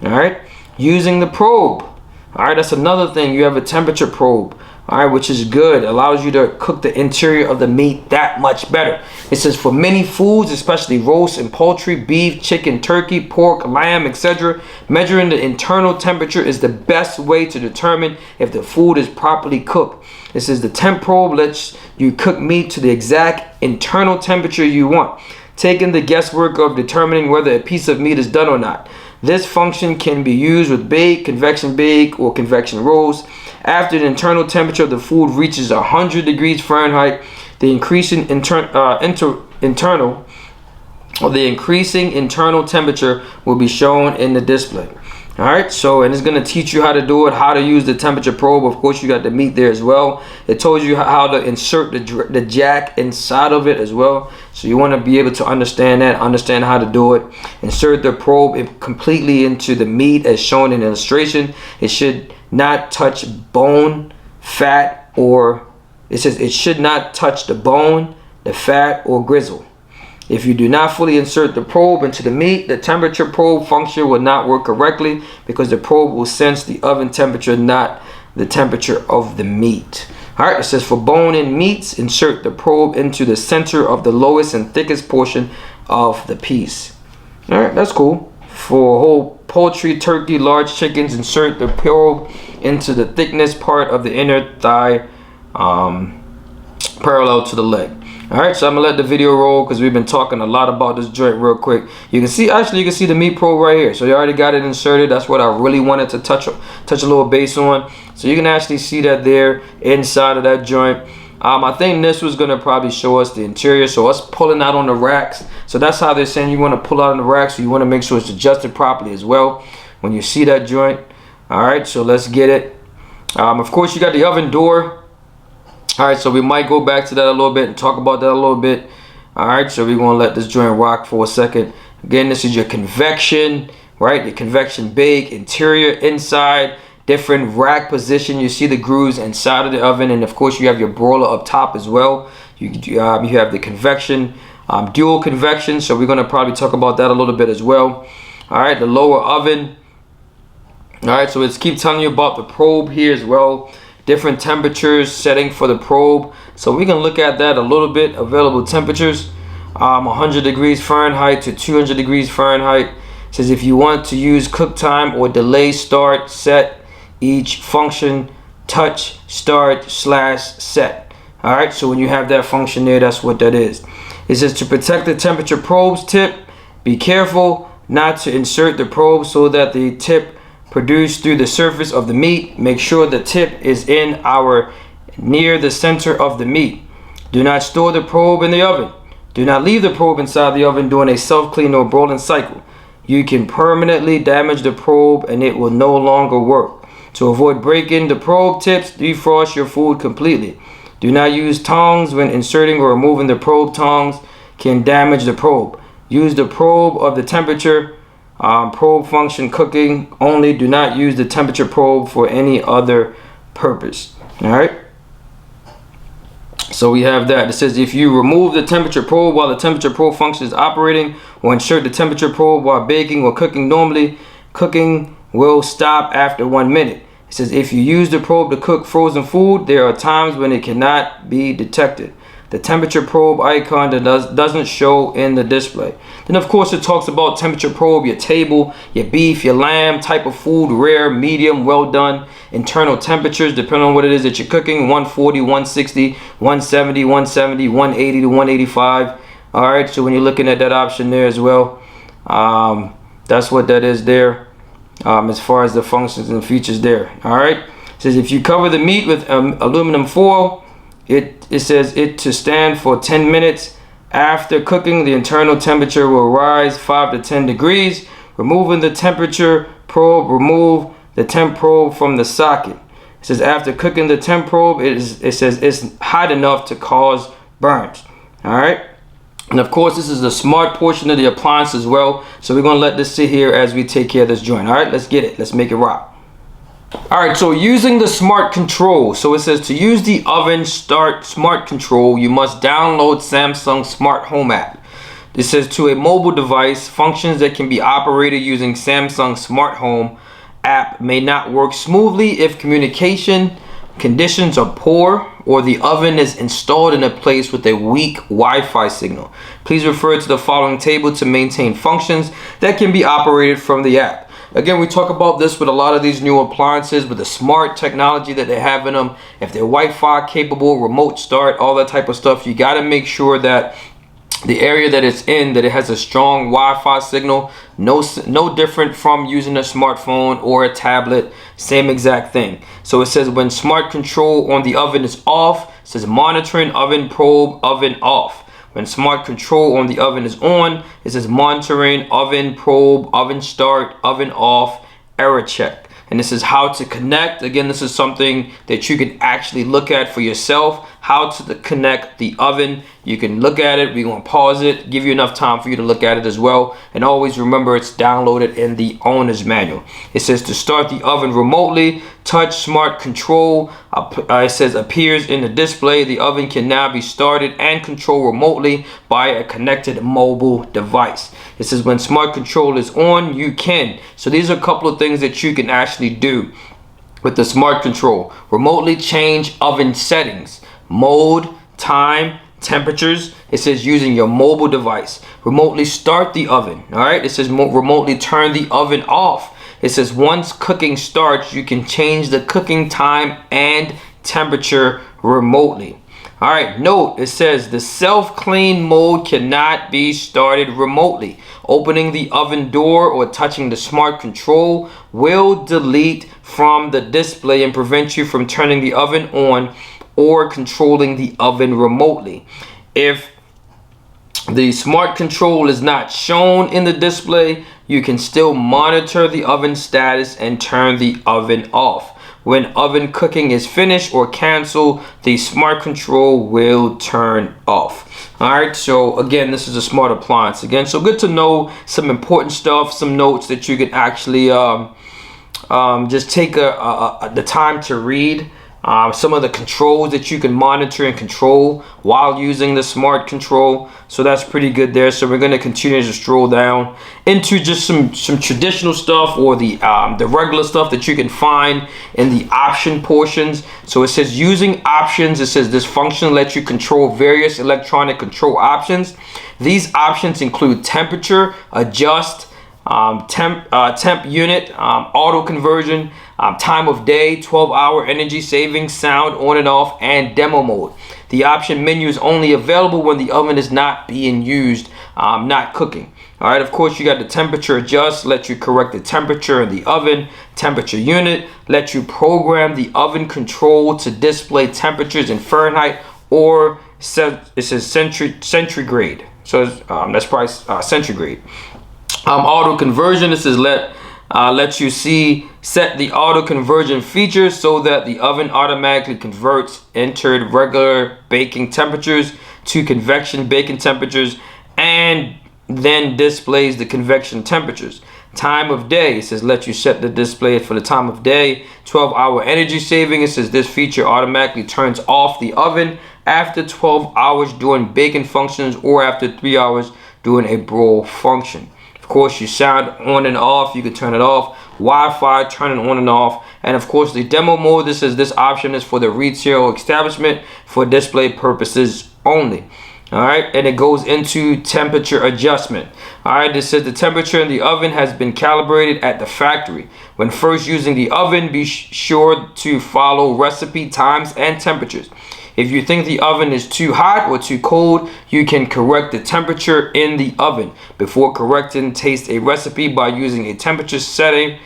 A: All right, using the probe. All right, that's another thing. You have a temperature probe. All right, which is good. Allows you to cook the interior of the meat that much better. It says for many foods, especially roast and poultry, beef, chicken, turkey, pork, lamb, etc., measuring the internal temperature is the best way to determine if the food is properly cooked. It says the temp probe lets you cook meat to the exact internal temperature you want, taking the guesswork of determining whether a piece of meat is done or not. This function can be used with bake, convection bake, or convection roast. After the internal temperature of the food reaches 100 degrees Fahrenheit, the increasing increasing internal temperature will be shown in the display. All right, so, and it's gonna teach you how to do it, how to use the temperature probe. Of course, you got the meat there as well. It tells you how to insert the jack inside of it as well. So you want to be able to understand that, understand how to do it. Insert the probe completely into the meat as shown in the illustration. It should not touch bone, fat, or it says it should not touch the bone, the fat, or gristle. If you do not fully insert the probe into the meat, the temperature probe function will not work correctly because the probe will sense the oven temperature, not the temperature of the meat. All right, it says for bone-in meats, insert the probe into the center of the lowest and thickest portion of the piece. All right, that's cool. For whole poultry, turkey, large chickens, insert the probe into the thickness part of the inner thigh parallel to the leg. All right, so I'm gonna let the video roll because we've been talking a lot about this joint real quick. You can see, actually, you can see the meat probe right here. So you already got it inserted. That's what I really wanted to touch a little base on. So you can actually see that there inside of that joint. I think this was gonna probably show us the interior. So us pulling out on the racks. So that's how they're saying you want to pull out on the racks. So you want to make sure it's adjusted properly as well when you see that joint. All right, so let's get it. Of course, you got the oven door. All right, so we might go back to that a little bit and talk about that a little bit. All right, so we're gonna let this joint rock for a second. Again, this is your convection, right? Your convection bake, interior, inside, different rack position. You see the grooves inside of the oven, and of course you have your broiler up top as well. You have the convection, dual convection. So we're gonna probably talk about that a little bit as well. All right, the lower oven. All right, so it's keep telling you about the probe here as well. Different temperatures setting for the probe, so we can look at that a little bit. Available temperatures, 100 degrees Fahrenheit to 200 degrees Fahrenheit. It says if you want to use cook time or delay start, set each function touch start / set. All right, so when you have that function there, that's what that is. It says to protect the temperature probe's tip, be careful not to insert the probe so that the tip produced through the surface of the meat. Make sure the tip is in near the center of the meat. Do not store the probe in the oven. Do not leave the probe inside the oven during a self-clean or broiling cycle. You can permanently damage the probe and it will no longer work. To avoid breaking the probe tips, defrost your food completely. Do not use tongs when inserting or removing the probe. Tongs can damage the probe. Use the probe of the temperature probe function cooking only. Do not use the temperature probe for any other purpose. All right, so we have that. It says if you remove the temperature probe while the temperature probe function is operating, or insert the temperature probe while baking or cooking normally, cooking will stop after 1 minute. It says if you use the probe to cook frozen food, there are times when it cannot be detected. The temperature probe icon that doesn't show in the display. Then of course it talks about temperature probe, your table, your beef, your lamb, type of food, rare, medium, well done, internal temperatures depending on what it is that you're cooking, 140, 160, 170, 170, 180 to 185. All right, so when you're looking at that option there as well, that's what that is there, as far as the functions and features there. All right, it says if you cover the meat with aluminum foil, it says it to stand for 10 minutes. After cooking, the internal temperature will rise 5 to 10 degrees. Removing the temperature probe, remove the temp probe from the socket. It says after cooking the temp probe, it says it's hot enough to cause burns. All right, and of course this is the smart portion of the appliance as well. So we're gonna let this sit here as we take care of this joint. All right, let's get it. Let's make it rock. All right, so using the smart control. So it says to use the oven start smart control, you must download Samsung Smart Home app. It says to a mobile device, functions that can be operated using Samsung Smart Home app may not work smoothly if communication conditions are poor or the oven is installed in a place with a weak Wi-Fi signal. Please refer to the following table to maintain functions that can be operated from the app. Again, we talk about this with a lot of these new appliances with the smart technology that they have in them. If they're Wi-Fi capable, remote start, all that type of stuff, you got to make sure that the area that it's in, that it has a strong Wi-Fi signal. No different from using a smartphone or a tablet, same exact thing. So it says when smart control on the oven is off, it says monitoring oven probe, oven off. When smart control on the oven is on, it says monitoring oven probe, oven start, oven off, error check. And this is how to connect. Again, this is something that you can actually look at for yourself, how to connect the oven. You can look at it. We're going to pause it, give you enough time for you to look at it as well. And always remember, it's downloaded in the owner's manual. It says to start the oven remotely, touch smart control. It says appears in the display. The oven can now be started and controlled remotely by a connected mobile device. It says when smart control is on, you can. So these are a couple of things that you can actually do with the smart control. Remotely change oven settings, mode, time, temperatures. It says using your mobile device. Remotely start the oven. All right. It says remotely turn the oven off. It says once cooking starts, you can change the cooking time and temperature remotely. All right, note, it says the self-clean mode cannot be started remotely. Opening the oven door or touching the smart control will delete from the display and prevent you from turning the oven on or controlling the oven remotely. If the smart control is not shown in the display, you can still monitor the oven status and turn the oven off. When oven cooking is finished or canceled, the smart control will turn off. All right, so again, this is a smart appliance. Again, so good to know some important stuff, some notes that you can actually just take the time to read. Some of the controls that you can monitor and control while using the smart control. So that's pretty good there. So we're going to continue to stroll down into just some traditional stuff, or the regular stuff that you can find in the option portions. So it says using options. It says this function lets you control various electronic control options. These options include temperature, adjust, temp unit, auto conversion, time of day, 12-hour energy saving, sound on and off, and demo mode. The option menu is only available when the oven is not being used, not cooking. All right, of course, you got the temperature adjust, let you correct the temperature in the oven. Temperature unit, let you program the oven control to display temperatures in Fahrenheit, or it says centigrade. So that's probably centigrade. Auto conversion, this is let you set the auto conversion feature so that the oven automatically converts entered regular baking temperatures to convection baking temperatures and then displays the convection temperatures. Time of day, it says let you set the display for the time of day. 12-hour energy saving, it says this feature automatically turns off the oven after 12 hours during baking functions or after 3 hours during a broil function. Of course, your sound on and off, you can turn it off. Wi-Fi, turn it on and off. And of course, the demo mode, this option is for the retail establishment for display purposes only. All right, and it goes into temperature adjustment. All right, this says the temperature in the oven has been calibrated at the factory. When first using the oven, be sure to follow recipe times and temperatures. If you think the oven is too hot or too cold, you can correct the temperature in the oven. Before correcting, taste a recipe by using a temperature setting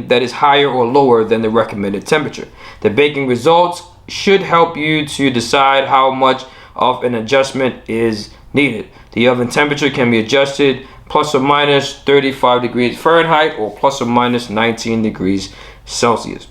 A: that is higher or lower than the recommended temperature. The baking results should help you to decide how much of an adjustment is needed. The oven temperature can be adjusted plus or minus 35 degrees Fahrenheit or plus or minus 19 degrees Celsius.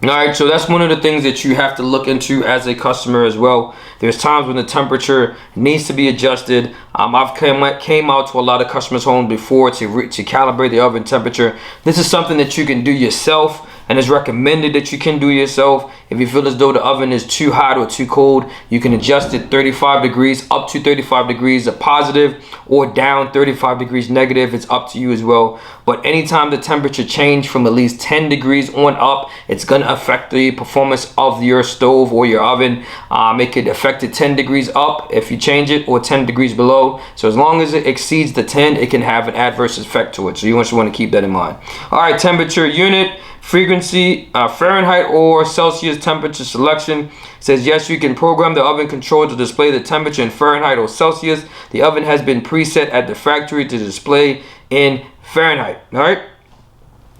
A: All right, so that's one of the things that you have to look into as a customer as well. There's times when the temperature needs to be adjusted. I've came out to a lot of customers' homes before to calibrate the oven temperature. This is something that you can do yourself, and it's recommended that you can do yourself. If you feel as though the oven is too hot or too cold, you can adjust it 35 degrees, up to 35 degrees a positive, or down 35 degrees negative. It's up to you as well. But anytime the temperature change from at least 10 degrees on up, it's going to affect the performance of your stove or your oven. It could affect it 10 degrees up if you change it, or 10 degrees below. So as long as it exceeds the 10, it can have an adverse effect to it. So you want to keep that in mind. All right, temperature unit. Frequency, Fahrenheit or Celsius temperature selection. Says yes, you can program the oven control to display the temperature in Fahrenheit or Celsius. The oven has been preset at the factory to display in Fahrenheit. All right,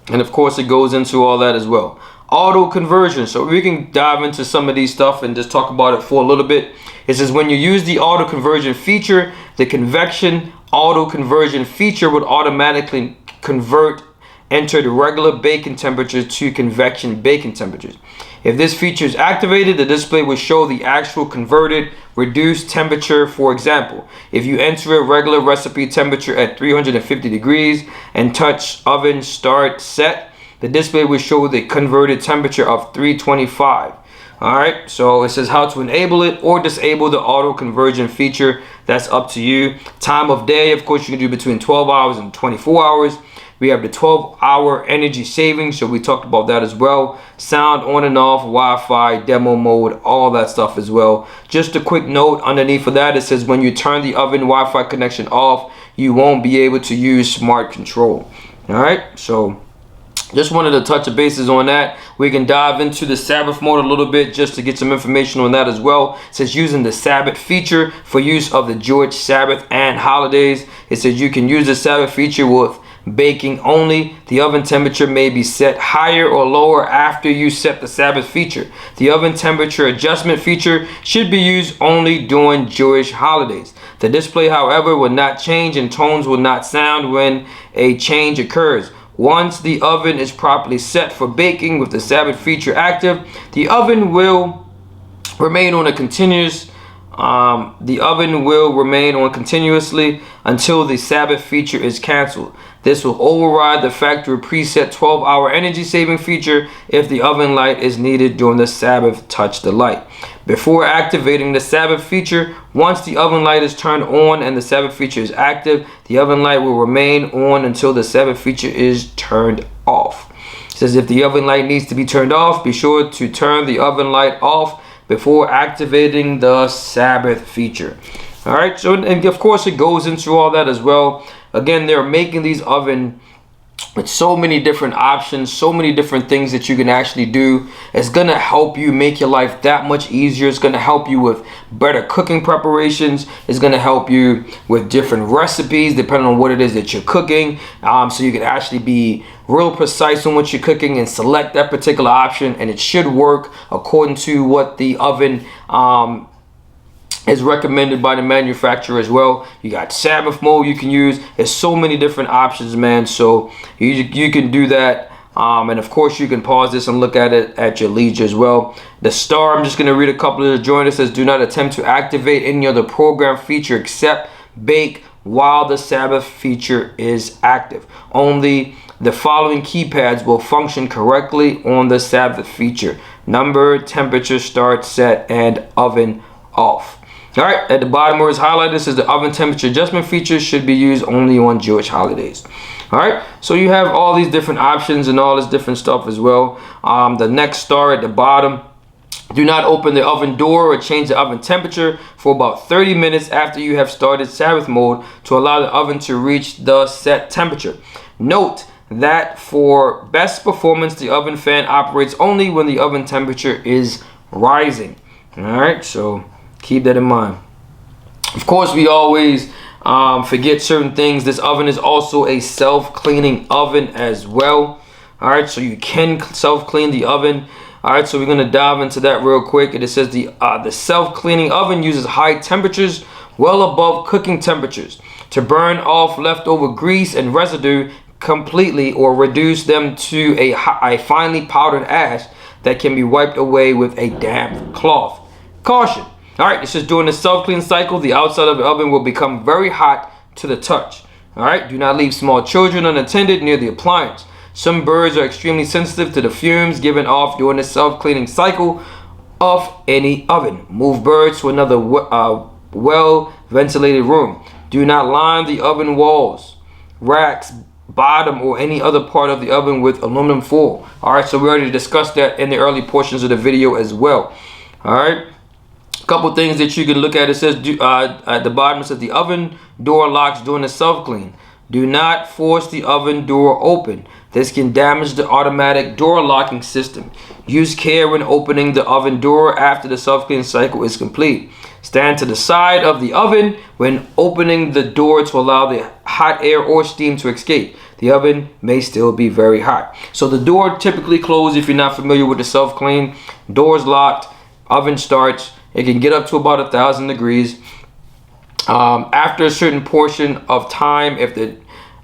A: and of course it goes into all that as well. Auto conversion. So we can dive into some of these stuff and just talk about it for a little bit. It says when you use the auto conversion feature, the convection auto conversion feature would automatically convert enter the regular baking temperature to convection baking temperatures. If this feature is activated, the display will show the actual converted reduced temperature. For example, if you enter a regular recipe temperature at 350 degrees and touch oven start set, the display will show the converted temperature of 325. Alright, so it says how to enable it or disable the auto conversion feature. That's up to you. Time of day, of course, you can do between 12 hours and 24 hours. We have the 12-hour energy savings, so we talked about that as well. Sound on and off, Wi-Fi, demo mode, all that stuff as well. Just a quick note underneath of that, it says when you turn the oven Wi-Fi connection off, you won't be able to use smart control. Alright, so just wanted to touch the bases on that. We can dive into the Sabbath mode a little bit just to get some information on that as well. It says using the Sabbath feature for use of the Jewish Sabbath and holidays. It says you can use the Sabbath feature with baking only. The oven temperature may be set higher or lower after you set the Sabbath feature. The oven temperature adjustment feature should be used only during Jewish holidays. The display, however, will not change and tones will not sound when a change occurs. Once the oven is properly set for baking with the Sabbath feature active, the oven will remain on continuously until the Sabbath feature is canceled. This will override the factory preset 12-hour energy saving feature if the oven light is needed during the Sabbath touch the light. Before activating the Sabbath feature, once the oven light is turned on and the Sabbath feature is active, the oven light will remain on until the Sabbath feature is turned off. It says if the oven light needs to be turned off, be sure to turn the oven light off before activating the Sabbath feature. All right, so and of course it goes into all that as well. Again, they're making these oven with so many different options, so many different things that you can actually do. It's gonna help you make your life that much easier. It's gonna help you with better cooking preparations. It's gonna help you with different recipes depending on what it is that you're cooking, so you can actually be real precise on what you're cooking and select that particular option, and it should work according to what the oven is recommended by the manufacturer as well. You got Sabbath mode you can use. There's so many different options, man, so you can do that. And of course you can pause this and look at it at your leisure as well. The star, I'm just going to read a couple of the joint. It says do not attempt to activate any other program feature except bake while the Sabbath feature is active. Only the following keypads will function correctly on the Sabbath feature: number, temperature, start, set, and oven off. All right, at the bottom where it's highlighted, this is the oven temperature adjustment feature should be used only on Jewish holidays. All right, so you have all these different options and all this different stuff as well. The next star at the bottom: do not open the oven door or change the oven temperature for about 30 minutes after you have started Sabbath mode to allow the oven to reach the set temperature. Note that for best performance, the oven fan operates only when the oven temperature is rising. All right, so keep that in mind. Of course, we always forget certain things. This oven is also a self-cleaning oven as well. All right, so you can self-clean the oven. All right, so we're going to dive into that real quick. And it says the self-cleaning oven uses high temperatures well above cooking temperatures to burn off leftover grease and residue completely or reduce them to a finely powdered ash that can be wiped away with a damp cloth. Caution. All right, this is during the self-clean cycle, the outside of the oven will become very hot to the touch. All right, do not leave small children unattended near the appliance. Some birds are extremely sensitive to the fumes given off during the self-cleaning cycle of any oven. Move birds to another well-ventilated room. Do not line the oven walls, racks, bottom, or any other part of the oven with aluminum foil. All right, so we already discussed that in the early portions of the video as well. All right. Couple things that you can look at. It says at the bottom, it says the oven door locks during the self-clean. Do not force the oven door open. This can damage the automatic door locking system. Use care when opening the oven door after the self-clean cycle is complete. Stand to the side of the oven when opening the door to allow the hot air or steam to escape. The oven may still be very hot. So the door typically closes if you're not familiar with the self-clean. Door's locked, oven starts. It can get up to about 1,000 degrees. After a certain portion of time, if the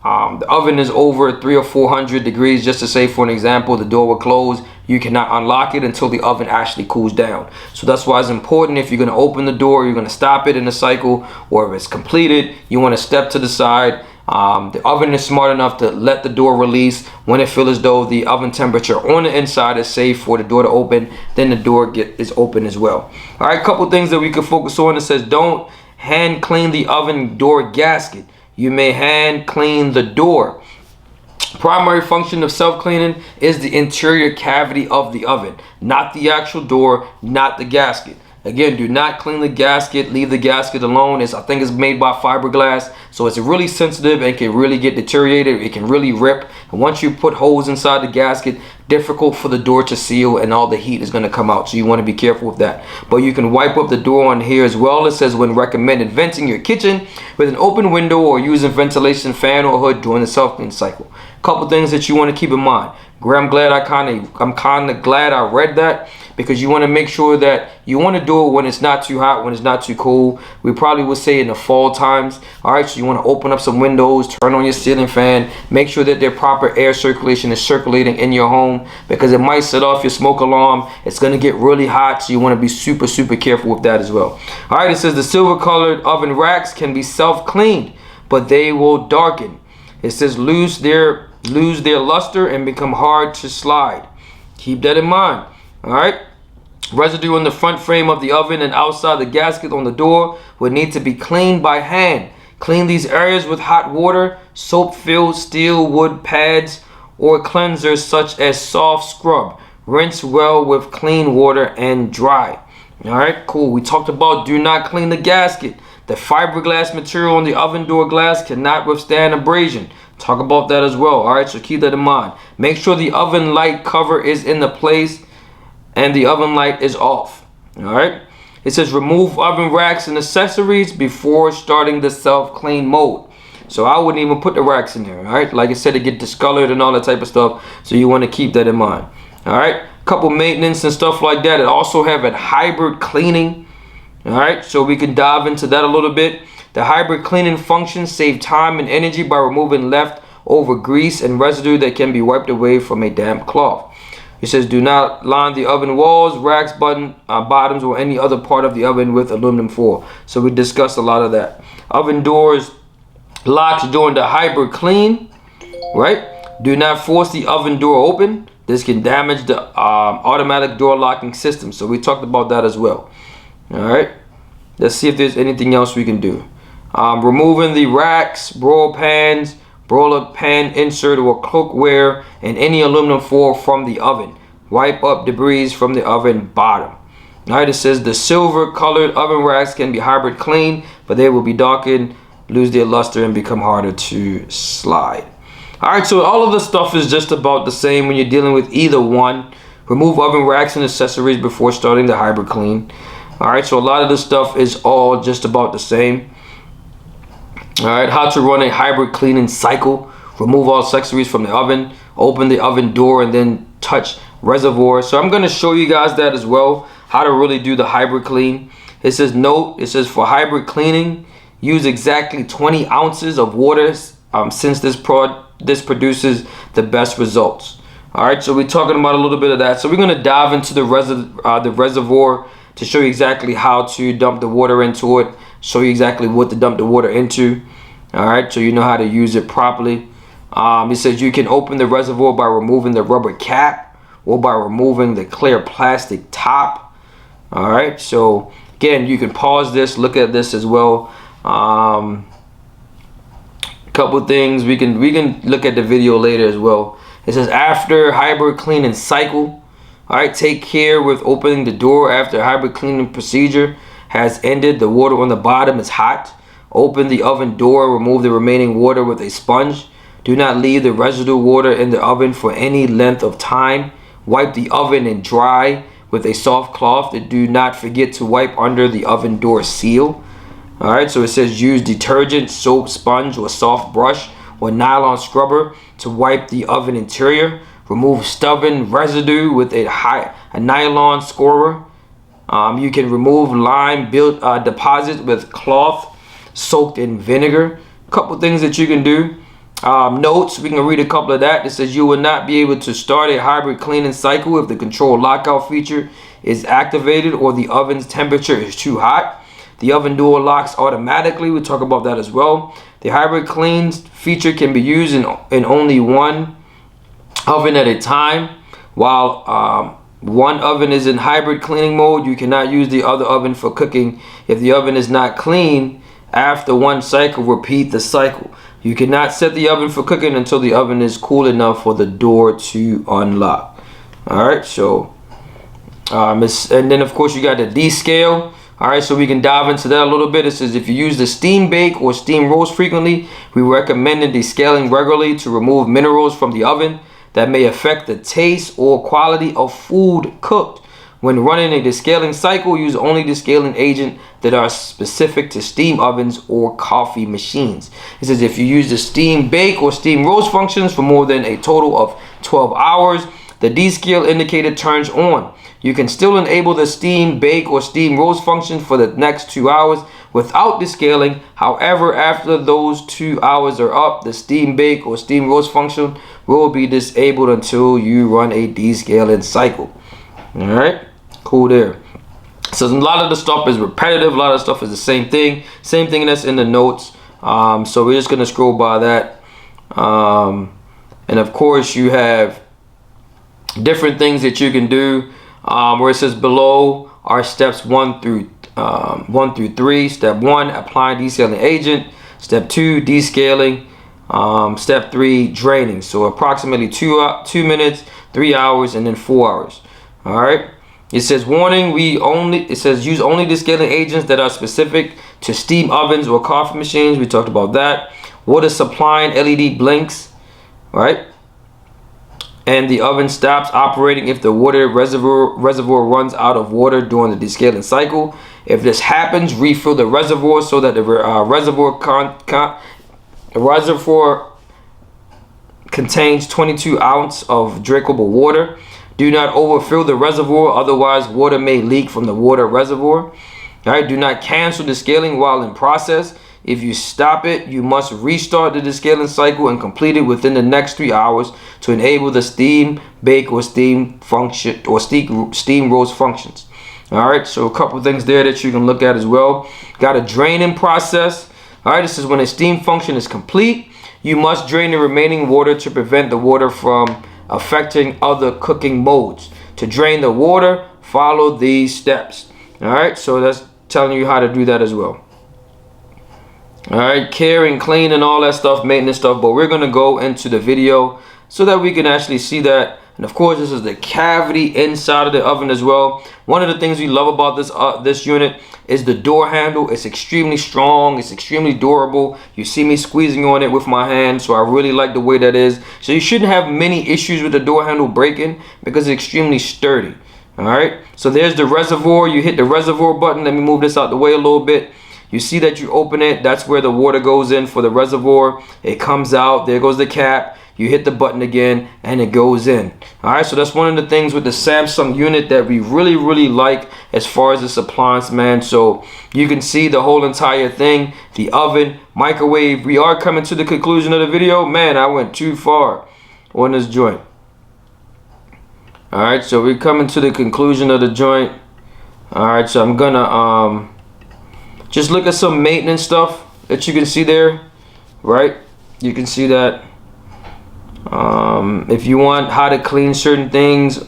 A: the oven is over 300 or 400 degrees, just to say for an example, the door will close. You cannot unlock it until the oven actually cools down. So that's why it's important, if you're going to open the door, you're going to stop it in the cycle, or if it's completed, you want to step to the side. The oven is smart enough to let the door release when it feels as though the oven temperature on the inside is safe for the door to open. Then the door is open as well. All right, couple things that we can focus on. It says don't hand clean the oven door gasket. You may hand clean the door. Primary function of self-cleaning is the interior cavity of the oven, not the actual door, not the gasket. Again, do not clean the gasket. Leave the gasket alone. I think it's made by fiberglass, so it's really sensitive and can really get deteriorated. It can really rip. And once you put holes inside the gasket, difficult for the door to seal, and all the heat is going to come out. So you want to be careful with that. But you can wipe up the door on here as well. It says when recommended, venting your kitchen with an open window or using ventilation fan or hood during the self-clean cycle. Couple things that you want to keep in mind. I'm kind of glad I read that, because you want to make sure that you want to do it when it's not too hot, when it's not too cold. We probably would say in the fall times. All right, so you want to open up some windows, turn on your ceiling fan, make sure that their proper air circulation is circulating in your home, because it might set off your smoke alarm. It's going to get really hot, so you want to be super careful with that as well. All right, it says the silver colored oven racks can be self-cleaned, but they will darken. It says lose their luster and become hard to slide. Keep that in mind. All right, residue on the front frame of the oven and outside the gasket on the door would need to be cleaned by hand. Clean these areas with hot water, soap-filled steel wood pads, or cleansers such as soft scrub. Rinse well with clean water and dry. All right, cool. We talked about do not clean the gasket. The fiberglass material on the oven door glass cannot withstand abrasion. Talk about that as well. All right, so keep that in mind. Make sure the oven light cover is in the place and the oven light is off. All right, it says remove oven racks and accessories before starting the self-clean mode. So I wouldn't even put the racks in there. All right, like I said, it get discolored and all that type of stuff, so you want to keep that in mind. All right, couple maintenance and stuff like that. It also have a hybrid cleaning. All right, so we can dive into that a little bit. The hybrid cleaning function save time and energy by removing leftover grease and residue that can be wiped away from a damp cloth. It says do not line the oven walls, racks, bottoms, or any other part of the oven with aluminum foil. So we discussed a lot of that. Oven doors locks during the hybrid clean, right? Do not force the oven door open. This can damage the automatic door locking system. So we talked about that as well. All right, let's see if there's anything else we can do. Removing the racks, broiler pan insert, or cookware, and any aluminum foil from the oven. Wipe up debris from the oven bottom. All right, it says the silver colored oven racks can be hybrid clean, but they will be darkened, lose their luster, and become harder to slide. All right, so all of the stuff is just about the same when you're dealing with either one. Remove oven racks and accessories before starting the hybrid clean. All right, so a lot of this stuff is all just about the same. All right, how to run a hybrid cleaning cycle. Remove all accessories from the oven, open the oven door, and then touch reservoir. So I'm going to show you guys that as well, how to really do the hybrid clean. It says note, it says for hybrid cleaning, use exactly 20 ounces of water since this produces the best results. All right, so we're talking about a little bit of that. So we're going to dive into the reservoir to show you exactly how to dump the water into it, show you exactly what to dump the water into. All right, so you know how to use it properly. It says you can open the reservoir by removing the rubber cap or by removing the clear plastic top. All right, so again, you can pause this, look at this as well. Couple things we can look at the video later as well. It says after hybrid cleaning cycle. All right, take care with opening the door after hybrid cleaning procedure has ended. The water on the bottom is hot. Open the oven door, remove the remaining water with a sponge. Do not leave the residue water in the oven for any length of time. Wipe the oven and dry with a soft cloth. Do not forget to wipe under the oven door seal. All right, so it says use detergent, soap, sponge, or soft brush or nylon scrubber to wipe the oven interior. Remove stubborn residue with a nylon scorer. You can remove lime deposit with cloth soaked in vinegar. Couple things that you can do. notes. We can read a couple of that. It says you will not be able to start a hybrid cleaning cycle if the control lockout feature is activated or the oven's temperature is too hot. The oven door locks automatically. We'll talk about that as well. The hybrid cleans feature can be used in only one oven at a time. While one oven is in hybrid cleaning mode, you cannot use the other oven for cooking. If the oven is not clean after one cycle, repeat the cycle. You cannot set the oven for cooking until the oven is cool enough for the door to unlock. All right, so and then of course you got the descale. All right, so we can dive into that a little bit. It says if you use the steam bake or steam roast frequently, we recommend descaling regularly to remove minerals from the oven that may affect the taste or quality of food cooked. When running a descaling cycle, use only descaling agent that are specific to steam ovens or coffee machines. It says if you use the steam bake or steam roast functions for more than a total of 12 hours, the descale indicator turns on. You can still enable the steam bake or steam roast function for the next 2 hours without descaling. However, after those 2 hours are up, the steam bake or steam roast function will be disabled until you run a descaling cycle. All right, cool there. So a lot of the stuff is repetitive. A lot of stuff is the same thing that's in the notes. So we're just gonna scroll by that. And of course you have different things that you can do. Where it says below are steps 1 through 3. Step 1, applying descaling agent. Step 2, descaling. Step 3, draining. So approximately 2 minutes, 3 hours, and then 4 hours. All right. It says warning. It says use only descaling agents that are specific to steam ovens or coffee machines. We talked about that. Water supplying LED blinks. Right. And the oven stops operating if the water reservoir runs out of water during the descaling cycle. If this happens, refill the reservoir so that the reservoir contains 22 ounces of drinkable water. Do not overfill the reservoir, otherwise water may leak from the water reservoir. All right, do not cancel descaling while in process. If you stop it, you must restart the descaling cycle and complete it within the next 3 hours to enable the steam bake or steam function or steam roast functions. All right, so a couple things there that you can look at as well. Got a draining process. All right, this is when a steam function is complete. You must drain the remaining water to prevent the water from affecting other cooking modes. To drain the water, follow these steps. All right, so that's telling you how to do that as well. All right, care and clean and all that stuff, maintenance stuff, but we're gonna go into the video so that we can actually see that. And of course, this is the cavity inside of the oven as well. One of the things we love about this unit is the door handle. It's extremely strong, it's extremely durable. You see me squeezing on it with my hand, so I really like the way that is. So you shouldn't have many issues with the door handle breaking because it's extremely sturdy. All right, so there's the reservoir. You hit the reservoir button. Let me move this out the way a little bit. You see that you open it, that's where the water goes in for the reservoir. It comes out, there goes the cap. You hit the button again and it goes in. All right, so that's one of the things with the Samsung unit that we really like as far as this appliance, man. So you can see the whole entire thing, the oven, microwave. We are coming to the conclusion of the video. Man, I went too far on this joint. All right, so we're coming to the conclusion of the joint. All right, so I'm gonna just look at some maintenance stuff that you can see there, right? You can see that. If you want how to clean certain things,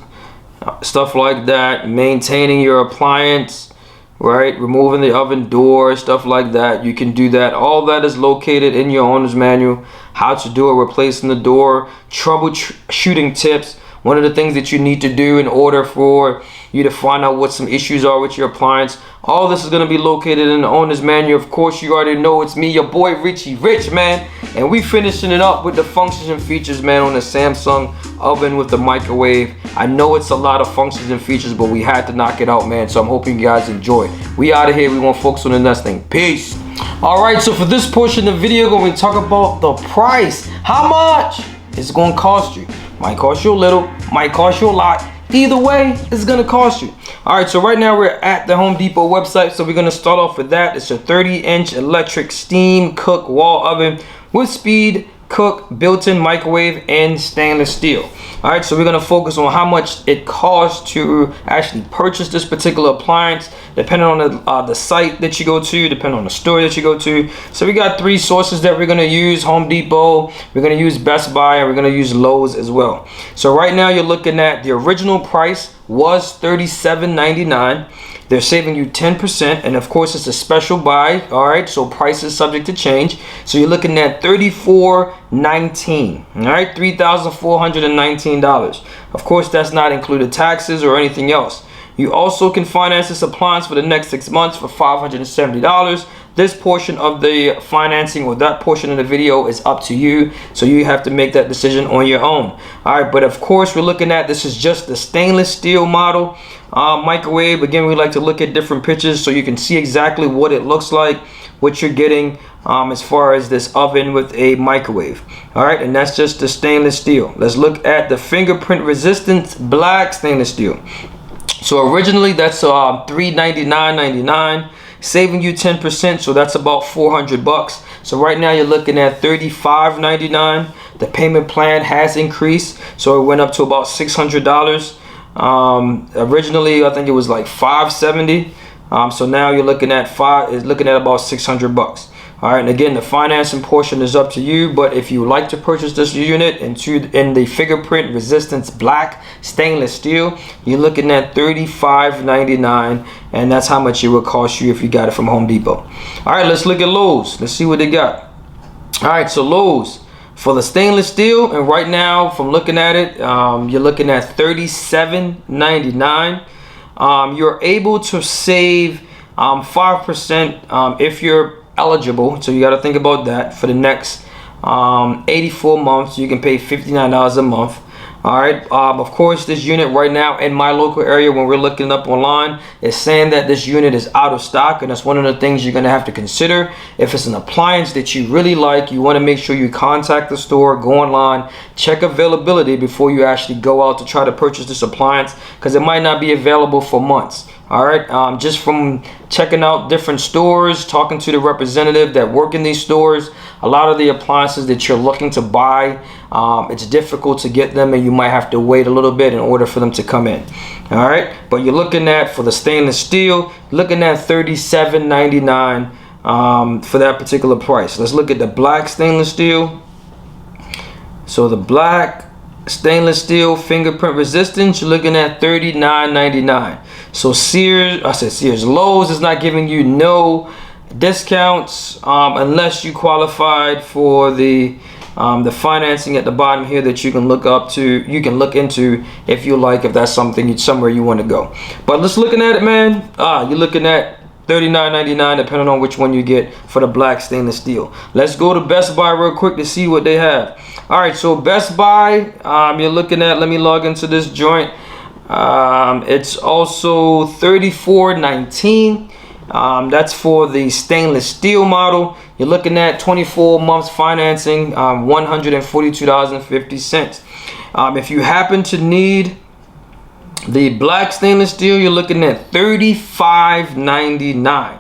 A: stuff like that, maintaining your appliance, right? Removing the oven door, stuff like that, you can do that. All that is located in your owner's manual. How to do it, replacing the door, troubleshooting tips. One of the things that you need to do in order for you to find out what some issues are with your appliance. All this is going to be located in the owner's manual. Of course, you already know it's me, your boy Richie Rich, man. And we finishing it up with the functions and features, man, on the Samsung oven with the microwave. I know it's a lot of functions and features, but we had to knock it out, man. So I'm hoping you guys enjoy. We out of here. We want to focus on the next thing. Peace. All right, so for this portion of the video, we're going to talk about the price. How much it's going to cost you. Might cost you a little, might cost you a lot. Either way, it's gonna cost you. All right, so right now we're at the Home Depot website. So we're gonna start off with that. It's a 30-inch electric steam cook wall oven with speed cook, built-in microwave, and stainless steel. All right, so we're gonna focus on how much it costs to actually purchase this particular appliance, depending on the site that you go to, depending on the store that you go to. So we got 3 sources that we're gonna use: Home Depot, we're gonna use Best Buy, and we're gonna use Lowe's as well. So right now you're looking at the original price was $37.99. They're saving you 10%, and of course it's a special buy. All right, so price is subject to change. So you're looking at $34.19. All right, $3,419. Of course, that's not included taxes or anything else. You also can finance this appliance for the next 6 months for $570. This portion of the financing, or that portion of the video, is up to you, so you have to make that decision on your own. All right, but of course we're looking at, this is just the stainless steel model microwave. Again, we like to look at different pictures so you can see exactly what it looks like, what you're getting as far as this oven with a microwave. All right, and that's just the stainless steel. Let's look at the fingerprint resistant black stainless steel. So originally that's $399.99, saving you 10%, so that's about 400 bucks. So right now you're looking at $35.99. The payment plan has increased, so it went up to about $600. Originally I think it was like $570. So now you're looking at about 600 bucks. All right, and again, the financing portion is up to you, but if you would like to purchase this unit in the fingerprint resistance black stainless steel, you're looking at $35.99, and that's how much it would cost you if you got it from Home Depot. All right, let's look at Lowe's. Let's see what they got. All right, so Lowe's for the stainless steel, and right now from looking at it, you're looking at $37.99. You're able to save 5% if you're eligible, so you got to think about that. For the next 84 months you can pay $59 a month. All right, of course this unit right now in my local area, when we're looking up online, is saying that this unit is out of stock, and that's one of the things you're going to have to consider. If it's an appliance that you really like, you want to make sure you contact the store, go online, check availability before you actually go out to try to purchase this appliance, because it might not be available for months. All right, just from checking out different stores, talking to the representative that work in these stores, a lot of the appliances that you're looking to buy, it's difficult to get them, and you might have to wait a little bit in order for them to come in. All right, but you're looking at, for the stainless steel, looking at $37.99 for that particular price. Let's look at the black stainless steel. So the black stainless steel fingerprint resistance, you're looking at $39.99. So Lowe's is not giving you no discounts unless you qualified for the financing at the bottom here that you can look into if you like, if that's somewhere you want to go. But let's looking at it, man. You're looking at $39.99 depending on which one you get for the black stainless steel. Let's go to Best Buy real quick to see what they have. All right, so Best Buy, you're looking at, let me log into this joint. It's also $34.19. That's for the stainless steel model. You're looking at 24 months financing, $142.50. If you happen to need the black stainless steel, you're looking at $35.99.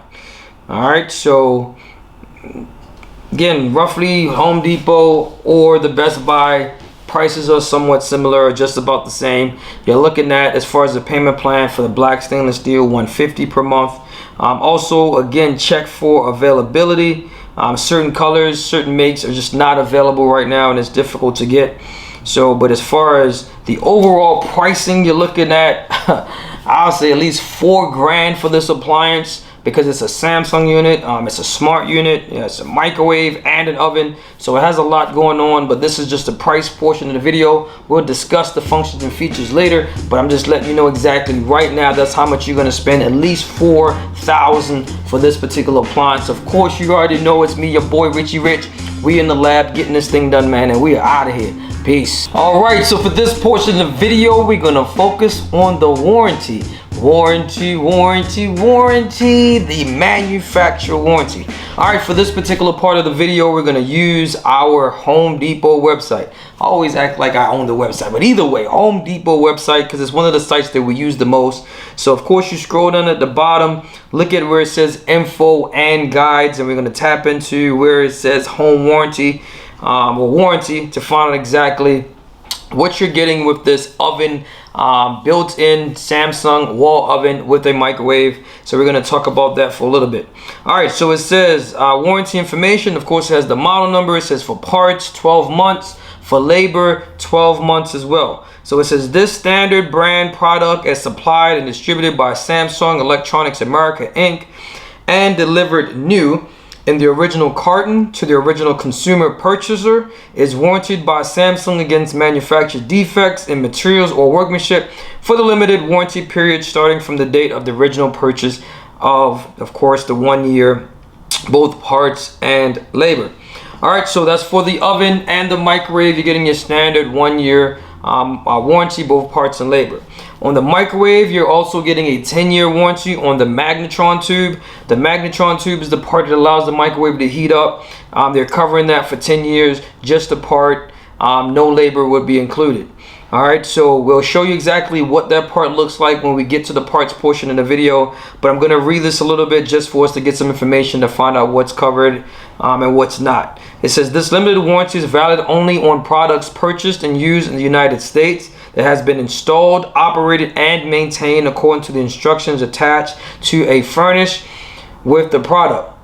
A: all right, so again, roughly Home Depot or the Best Buy prices are somewhat similar, or just about the same. You're looking at, as far as the payment plan for the black stainless steel, $150 per month. Also, again, check for availability. Certain colors, certain makes are just not available right now, and it's difficult to get. So, but as far as the overall pricing, you're looking at I'll say at least $4 grand for this appliance, because it's a Samsung unit, it's a smart unit, it's a microwave and an oven, so it has a lot going on. But this is just the price portion of the video. We'll discuss the functions and features later, but I'm just letting you know exactly right now that's how much you're going to spend, at least $4,000 for this particular appliance. Of course, you already know it's me, your boy Richie Rich. We in the lab getting this thing done, man, and we are out of here. Peace. All right, so for this portion of the video, we're gonna focus on the warranty. Warranty, the manufacturer warranty. All right, for this particular part of the video, we're gonna use our Home Depot website. I always act like I own the website, but either way, Home Depot website, because it's one of the sites that we use the most. So of course, you scroll down at the bottom, look at where it says info and guides, and we're gonna tap into where it says home warranty. or warranty to find out exactly what you're getting with this oven, built-in Samsung wall oven with a microwave. So we're going to talk about that for a little bit. All right, so it says warranty information. Of course, it has the model number. It says for parts 12 months, for labor 12 months as well. So it says this standard brand product is supplied and distributed by Samsung Electronics America Inc. and delivered new in the original carton to the original consumer purchaser, is warranted by Samsung against manufacturer defects in materials or workmanship for the limited warranty period starting from the date of the original purchase of course, the 1 year, both parts and labor. All right, so that's for the oven and the microwave. You're getting your standard 1 year warranty, both parts and labor. On the microwave, you're also getting a 10-year warranty on the magnetron tube. The magnetron tube is the part that allows the microwave to heat up. They're covering that for 10 years, just the part. No labor would be included. All right, so we'll show you exactly what that part looks like when we get to the parts portion of the video, but I'm going to read this a little bit just for us to get some information to find out what's covered and what's not. It says this limited warranty is valid only on products purchased and used in the United States that has been installed, operated, and maintained according to the instructions attached to a furnish with the product.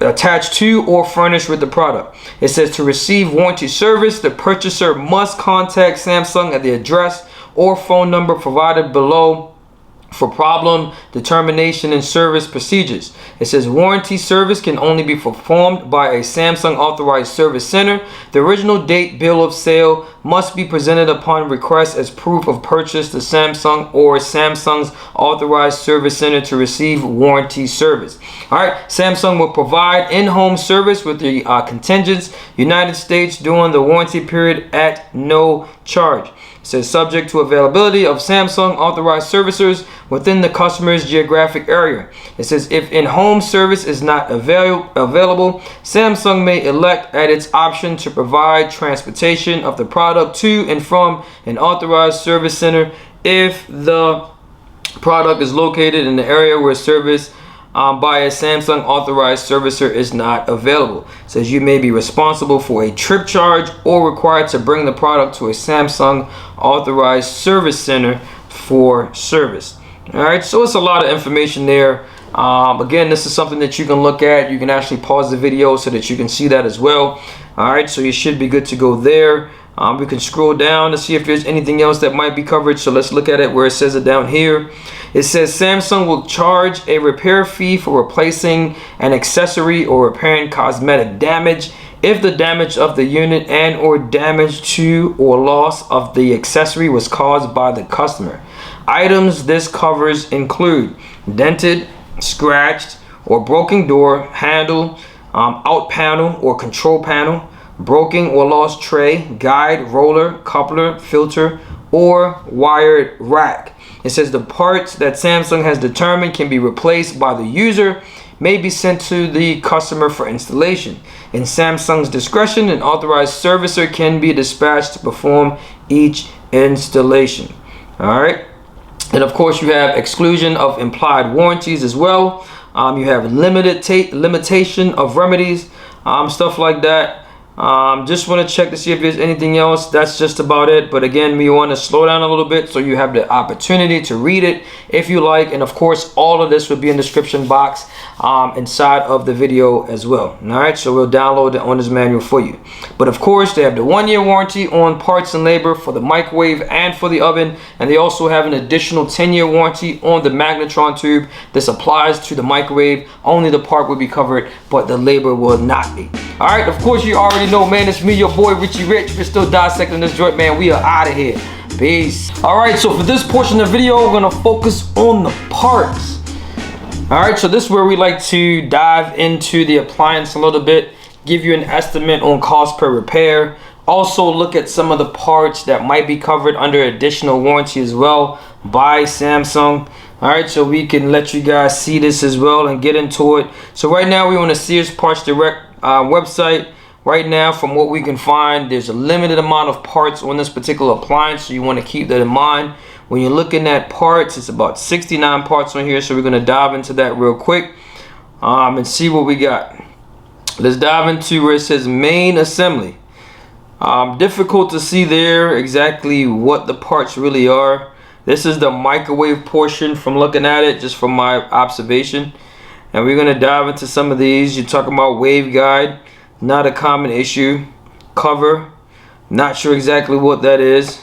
A: Attached to or furnished with the product. It says to receive warranty service, the purchaser must contact Samsung at the address or phone number provided below for problem determination and service procedures. It says warranty service can only be performed by a Samsung authorized service center. The original date bill of sale must be presented upon request as proof of purchase to Samsung or Samsung's authorized service center to receive warranty service. All right, Samsung will provide in-home service with the contingents United States during the warranty period at no charge. It says subject to availability of Samsung authorized servicers within the customer's geographic area. It says if in-home service is not available, Samsung may elect at its option to provide transportation of the product to and from an authorized service center if the product is located in the area where service by a Samsung authorized servicer is not available. It says you may be responsible for a trip charge or required to bring the product to a Samsung authorized service center for service. All right, so it's a lot of information there. Again, this is something that you can look at. You can actually pause the video so that you can see that as well. All right, so you should be good to go there. We can scroll down to see if there's anything else that might be covered. So let's look at it where it says it down here. It says Samsung will charge a repair fee for replacing an accessory or repairing cosmetic damage if the damage of the unit and or damage to or loss of the accessory was caused by the customer. Items this covers include dented, scratched, or broken door handle, out panel or control panel, broken or lost tray, guide, roller, coupler, filter, or wired rack. It says the parts that Samsung has determined can be replaced by the user may be sent to the customer for installation. In Samsung's discretion, an authorized servicer can be dispatched to perform each installation. All right. And of course, you have exclusion of implied warranties as well. You have limitation of remedies, stuff like that. Just want to check to see if there's anything else. That's just about it. But again, we want to slow down a little bit so you have the opportunity to read it if you like. And of course, all of this will be in the description box inside of the video as well. All right, so we'll download the owner's manual for you. But of course, they have the 1 year warranty on parts and labor for the microwave and for the oven. And they also have an additional 10-year warranty on the magnetron tube. This applies to the microwave. Only the part will be covered, but the labor will not be. All right, of course, you already know, man, it's me, your boy Richie Rich. We're still dissecting this joint, man. We are out of here. Peace. All right, so for this portion of the video, we're gonna focus on the parts. All right, so this is where we like to dive into the appliance a little bit, give you an estimate on cost per repair, also look at some of the parts that might be covered under additional warranty as well by Samsung. All right, so we can let you guys see this as well and get into it. So right now we're on the Sears Parts Direct website. Right now, from what we can find, there's a limited amount of parts on this particular appliance, so you want to keep that in mind. When you're looking at parts, it's about 69 parts on here, so we're going to dive into that real quick and see what we got. Let's dive into where it says main assembly. Difficult to see there exactly what the parts really are. This is the microwave portion from looking at it, just from my observation. And we're gonna dive into some of these. You're talking about wave guide, not a common issue. Cover, not sure exactly what that is.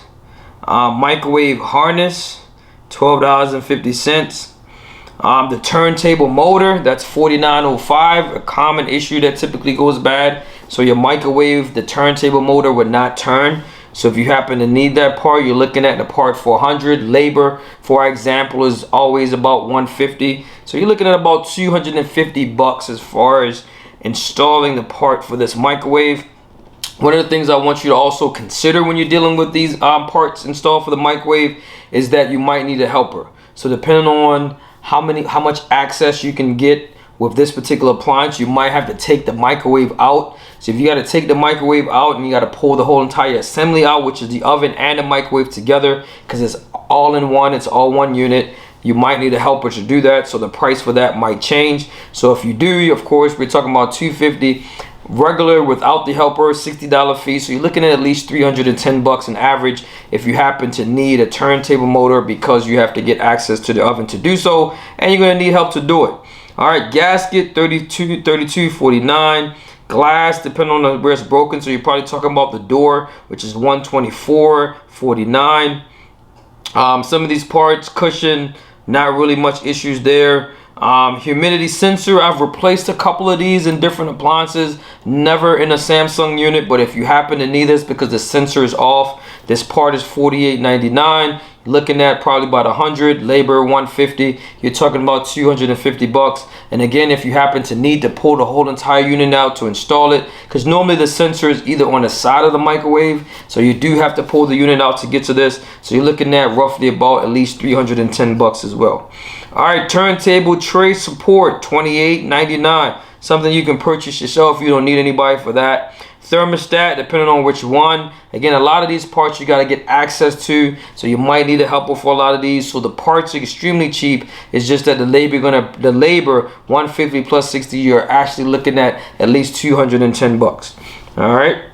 A: Microwave harness, $12.50. The turntable motor, that's $49.05, a common issue that typically goes bad. So your microwave, the turntable motor would not turn. So if you happen to need that part, you're looking at the part for $100. Labor, for example, is always about $150. So you're looking at about $250 as far as installing the part for this microwave. One of the things I want you to also consider when you're dealing with these parts installed for the microwave is that you might need a helper. So depending on how much access you can get with this particular appliance, you might have to take the microwave out. So if you got to take the microwave out and you got to pull the whole entire assembly out, which is the oven and the microwave together, because it's all in one, it's all one unit, you might need a helper to do that. So the price for that might change. So if you do, of course, we're talking about $250. Regular without the helper, $60 fee. So you're looking at least $310 on average if you happen to need a turntable motor, because you have to get access to the oven to do so, and you're going to need help to do it. All right, gasket, $32.49. Glass, depending on where it's broken, so you're probably talking about the door, which is $124.49. Some of these parts, cushion, not really much issues there. Humidity sensor, I've replaced a couple of these in different appliances, never in a Samsung unit, but if you happen to need this because the sensor is off, this part is $48.99. Looking at probably about $100. Labor $150. You're talking about $250. And again, if you happen to need to pull the whole entire unit out to install it, because normally the sensor is either on the side of the microwave, so you do have to pull the unit out to get to this. So you're looking at roughly about at least $310 as well. All right, turntable tray support, $28.99. Something you can purchase yourself. You don't need anybody for that. Thermostat, depending on which one. Again, a lot of these parts you got to get access to, so you might need a helper for a lot of these. So the parts are extremely cheap. It's just that the labor $150 plus 60, you're actually looking at least $210. All right,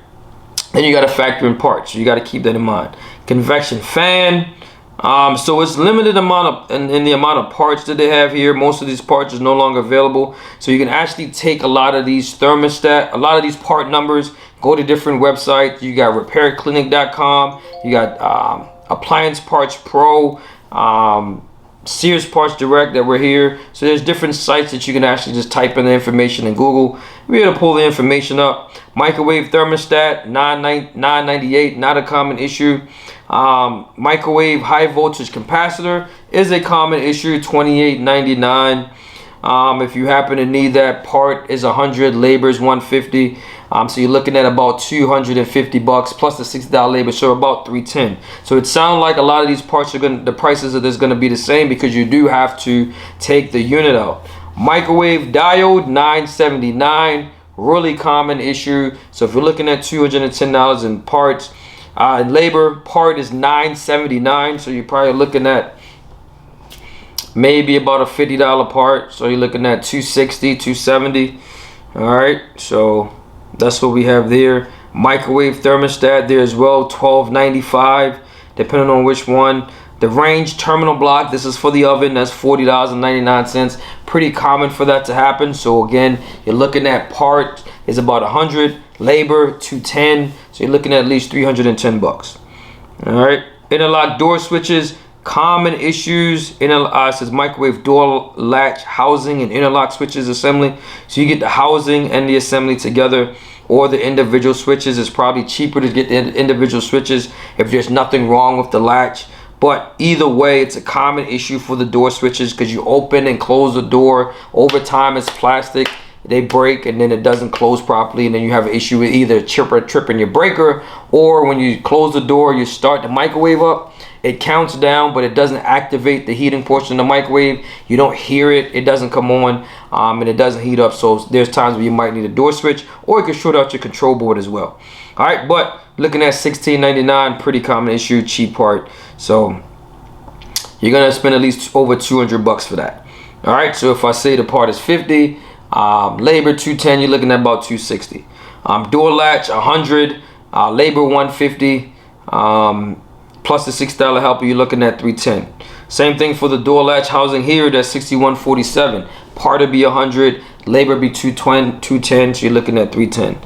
A: and you got to factor in parts, so you got to keep that in mind. Convection fan. So it's limited amount of in the amount of parts that they have here. Most of these parts is no longer available, so you can actually take a lot of these part numbers, go to different websites. You got repairclinic.com, you got Appliance Parts Pro, Sears Parts Direct that were here. So there's different sites that you can actually just type in the information in Google, be able to pull the information up. Microwave thermostat, $9.98, not a common issue. Microwave high voltage capacitor is a common issue, $28.99. If you happen to need that, part is $100, labor is $150. So you're looking at about $250 plus the $60 labor, so about $310. So it sounds like a lot of these parts are the prices of this going to be the same, because you do have to take the unit out. Microwave diode, $9.79, really common issue. So if you're looking at $210 in parts, labor, part is $9.79, so you're probably looking at maybe about a $50 part, so you're looking at $260, $270. All right, so that's what we have there. Microwave thermostat there as well, $12.95, depending on which one. The range terminal block, this is for the oven, that's $40.99. Pretty common for that to happen. So again, you're looking at part is about $100, labor $210, so you're looking at least $310. All right, interlock door switches, common issues. It says microwave door latch housing and interlock switches assembly. So you get the housing and the assembly together, or the individual switches. It's probably cheaper to get the individual switches if there's nothing wrong with the latch. But either way, it's a common issue for the door switches, because you open and close the door. Over time, it's plastic. They break and then it doesn't close properly, and then you have an issue with either tripping your breaker, or when you close the door, you start the microwave up, it counts down, but it doesn't activate the heating portion of the microwave. You don't hear it, it doesn't come on, and it doesn't heat up. So there's times where you might need a door switch, or you can short out your control board as well. All right, but looking at $16.99, pretty common issue, cheap part. So you're gonna spend at least over $200 for that. All right, so if I say the part is $50, labor $210, you're looking at about $260. Door latch $100, Labor 150, plus the $6 helper, you're looking at 310. Same thing for the door latch housing here, that's 6147. Part would be 100, labor be 210, so you're looking at 310.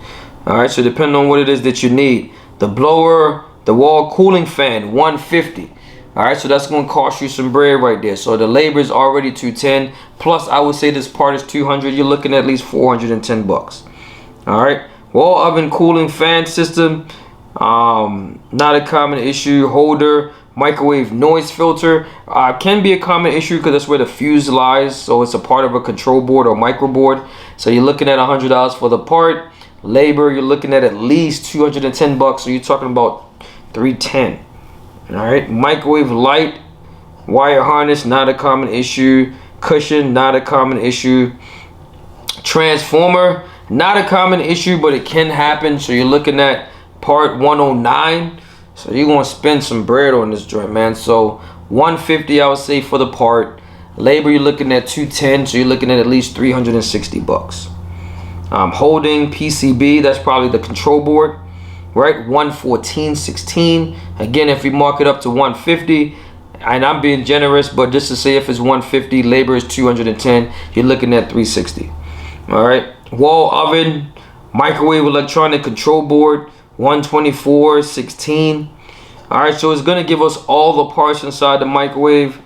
A: All right, so depending on what it is that you need. The blower, the wall cooling fan, 150. All right, so that's going to cost you some bread right there. So the labor is already 210, plus I would say this part is 200. You're looking at least 410 bucks. All right, wall oven cooling fan system, not a common issue. Holder, microwave noise filter, can be a common issue because that's where the fuse lies. So it's a part of a control board or microboard. So you're looking at $100 for the part. Labor, you're looking at least 210 bucks. So you're talking about 310. All right, microwave light, wire harness, not a common issue. Cushion, not a common issue. Transformer, not a common issue, but it can happen. So you're looking at part 109. So you're gonna spend some bread on this joint, man. So 150, I would say, for the part. Labor, you're looking at 210, so you're looking at least 360 bucks. Holding PCB, that's probably the control board, right? 114.16. Again, if we mark it up to 150, and I'm being generous, but just to say if it's 150, labor is 210, you're looking at 360. All right, wall oven, microwave electronic control board, 124.16. All right, so it's gonna give us all the parts inside the microwave.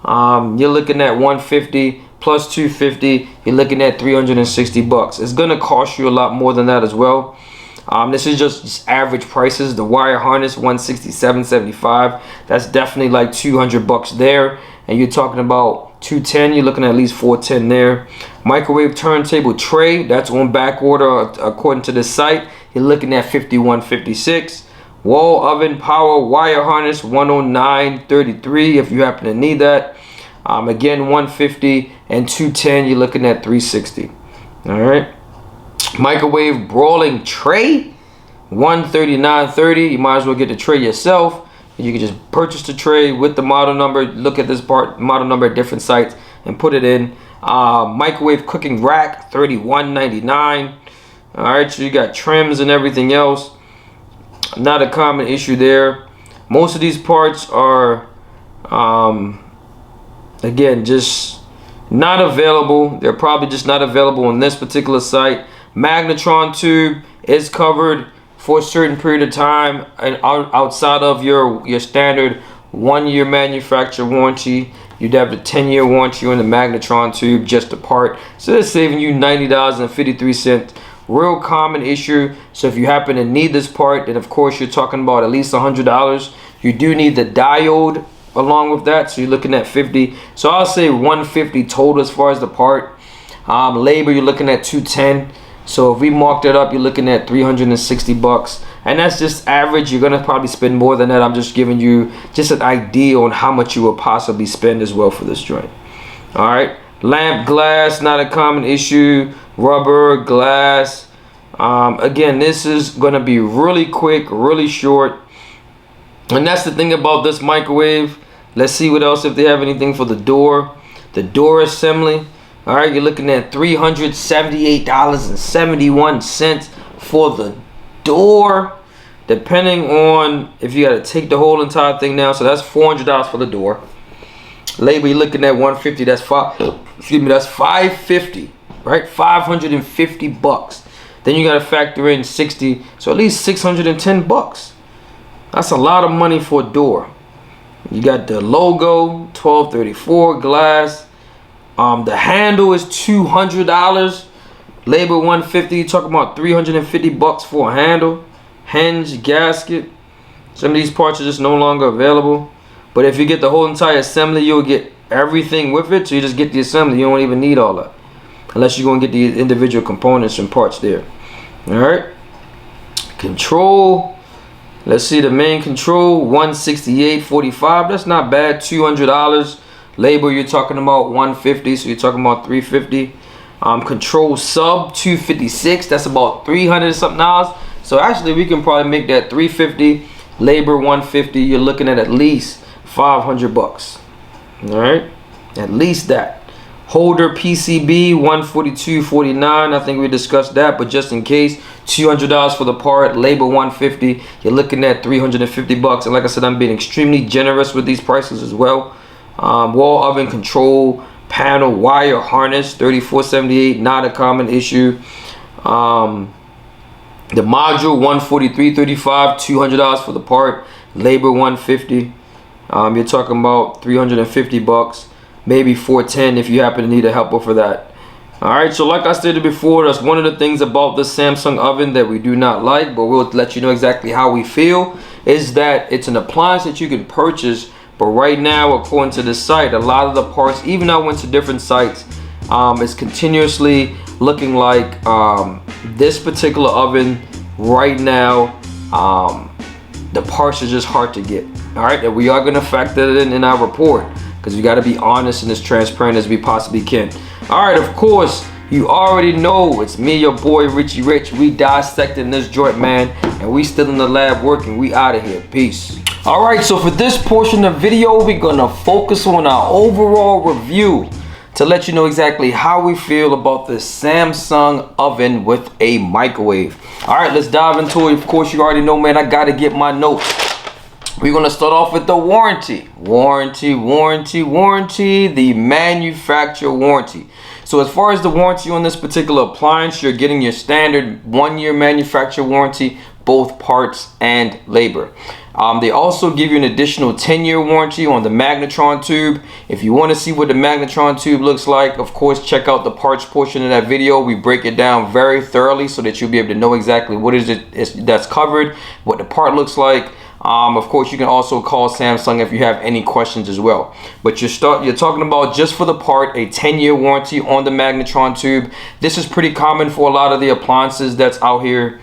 A: You're looking at 150 plus 250, you're looking at 360 bucks. It's gonna cost you a lot more than that as well. This is just average prices. The wire harness, 167.75. That's definitely like 200 bucks there. And you're talking about 210, you're looking at least 410 there. Microwave turntable tray, that's on back order according to the site. You're looking at 51.56. Wall oven power wire harness, 109.33 if you happen to need that. Again, 150 and 210, you're looking at 360. All right. Microwave broiling tray, 139.30. You might as well get the tray yourself. You can just purchase the tray with the model number. Look at this part, model number at different sites, and put it in. Microwave cooking rack, 31.99. All right, so you got trims and everything else. Not a common issue there. Most of these parts are, again, just not available. They're probably just not available on this particular site. Magnetron tube is covered for a certain period of time and outside of your standard 1-year manufacturer warranty. You'd have a 10-year warranty on the magnetron tube, just a part. So they're saving you $90.53. Real common issue. So if you happen to need this part, then of course you're talking about at least $100. You do need the diode along with that, so you're looking at 50. So I'll say 150 total as far as the part. Labor, you're looking at 210. So if we marked it up, you're looking at 360 bucks, and that's just average. You're gonna probably spend more than that. I'm just giving you just an idea on how much you will possibly spend as well for this joint. All right, lamp glass, not a common issue. Rubber glass. Again, this is gonna be really quick, really short, and that's the thing about this microwave. Let's see what else if they have anything for the door. The door assembly. All right, you're looking at $378.71 for the door, depending on if you got to take the whole entire thing down. So that's $400 for the door. Labor, you're looking at 150. That's that's 550, right? 550 bucks. Then you got to factor in 60, so at least 610 bucks. That's a lot of money for a door. You got the logo, 1234 glass. The handle is $200. Labor 150. You're talking about 350 bucks for a handle. Hinge, gasket. Some of these parts are just no longer available. But if you get the whole entire assembly, you'll get everything with it. So you just get the assembly. You don't even need all that, unless you're going to get the individual components and parts there. All right. Control. Let's see the main control. 168.45. That's not bad. $200. Labor, you're talking about 150, so you're talking about 350. Control sub, 256. That's about 300 something dollars. So actually, we can probably make that 350. Labor 150. You're looking at least 500 bucks. All right, at least that. Holder PCB, $142.49. I think we discussed that, but just in case, $200 for the part, labor $150. You're looking at $350. And like I said, I'm being extremely generous with these prices as well. Wall oven control panel wire harness, $34.78. Not a common issue. The module, $143.35. $200 for the part, labor $150. You're talking about $350. Maybe $410 if you happen to need a helper for that. Alright, so like I stated before, that's one of the things about the Samsung oven that we do not like, but we'll let you know exactly how we feel, is that it's an appliance that you can purchase, but right now, according to the site, a lot of the parts, even I went to different sites, it's continuously looking like this particular oven right now, the parts are just hard to get. Alright, and we are going to factor that in our report, because we got to be honest and as transparent as we possibly can. Alright, of course, you already know it's me, your boy Richie Rich. We dissecting this joint, man, and we still in the lab working. We out of here. Peace. Alright, so for this portion of the video, we're going to focus on our overall review to let you know exactly how we feel about this Samsung oven with a microwave. Alright, let's dive into it. Of course, you already know, man, I got to get my notes. We're going to start off with the warranty. Warranty, the manufacturer warranty. So as far as the warranty on this particular appliance, you're getting your standard 1-year manufacturer warranty, both parts and labor. They also give you an additional 10-year warranty on the magnetron tube. If you want to see what the magnetron tube looks like, of course, check out the parts portion of that video. We break it down very thoroughly so that you'll be able to know exactly what is it that's covered, what the part looks like. Of course, you can also call Samsung if you have any questions as well. But you're talking about, just for the part, a 10-year warranty on the magnetron tube. This is pretty common for a lot of the appliances that's out here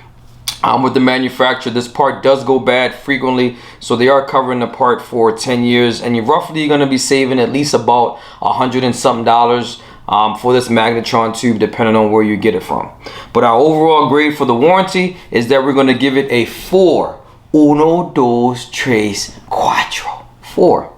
A: with the manufacturer. This part does go bad frequently, so they are covering the part for 10 years, and you're roughly going to be saving at least about $100 and something for this magnetron tube, depending on where you get it from. But our overall grade for the warranty is that we're going to give it a 4. 1, 2, 3, 4. 4.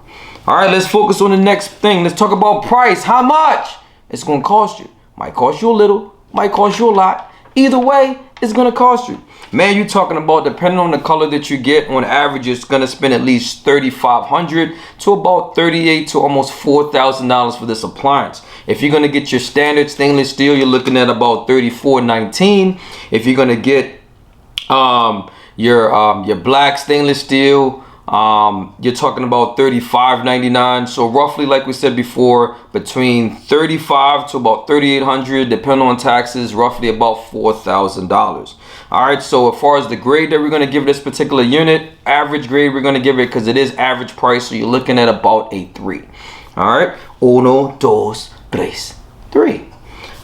A: All right, let's focus on the next thing. Let's talk about price. How much it's going to cost you? Might cost you a little, might cost you a lot. Either way, it's going to cost you. Man, you're talking about, depending on the color that you get, on average, it's going to spend at least $3,500 to about $3,800 to almost $4,000 for this appliance. If you're going to get your standard stainless steel, you're looking at about $3,419. If you're going to get your black stainless steel, you're talking about $35.99. So roughly, like we said before, between $3,500 to about $3,800, depending on taxes, roughly about $4,000. All right, so as far as the grade that we're going to give this particular unit, average grade we're going to give it, because it is average price, so you're looking at about a 3. All right, 1, 2, 3, 3.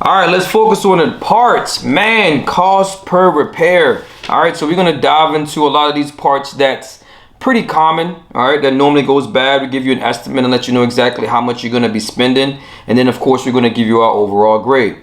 A: All right, let's focus on the parts. Man, cost per repair. All right, so we're going to dive into a lot of these parts that's pretty common, all right, that normally goes bad. We give you an estimate and let you know exactly how much you're going to be spending. And then, of course, we're going to give you our overall grade.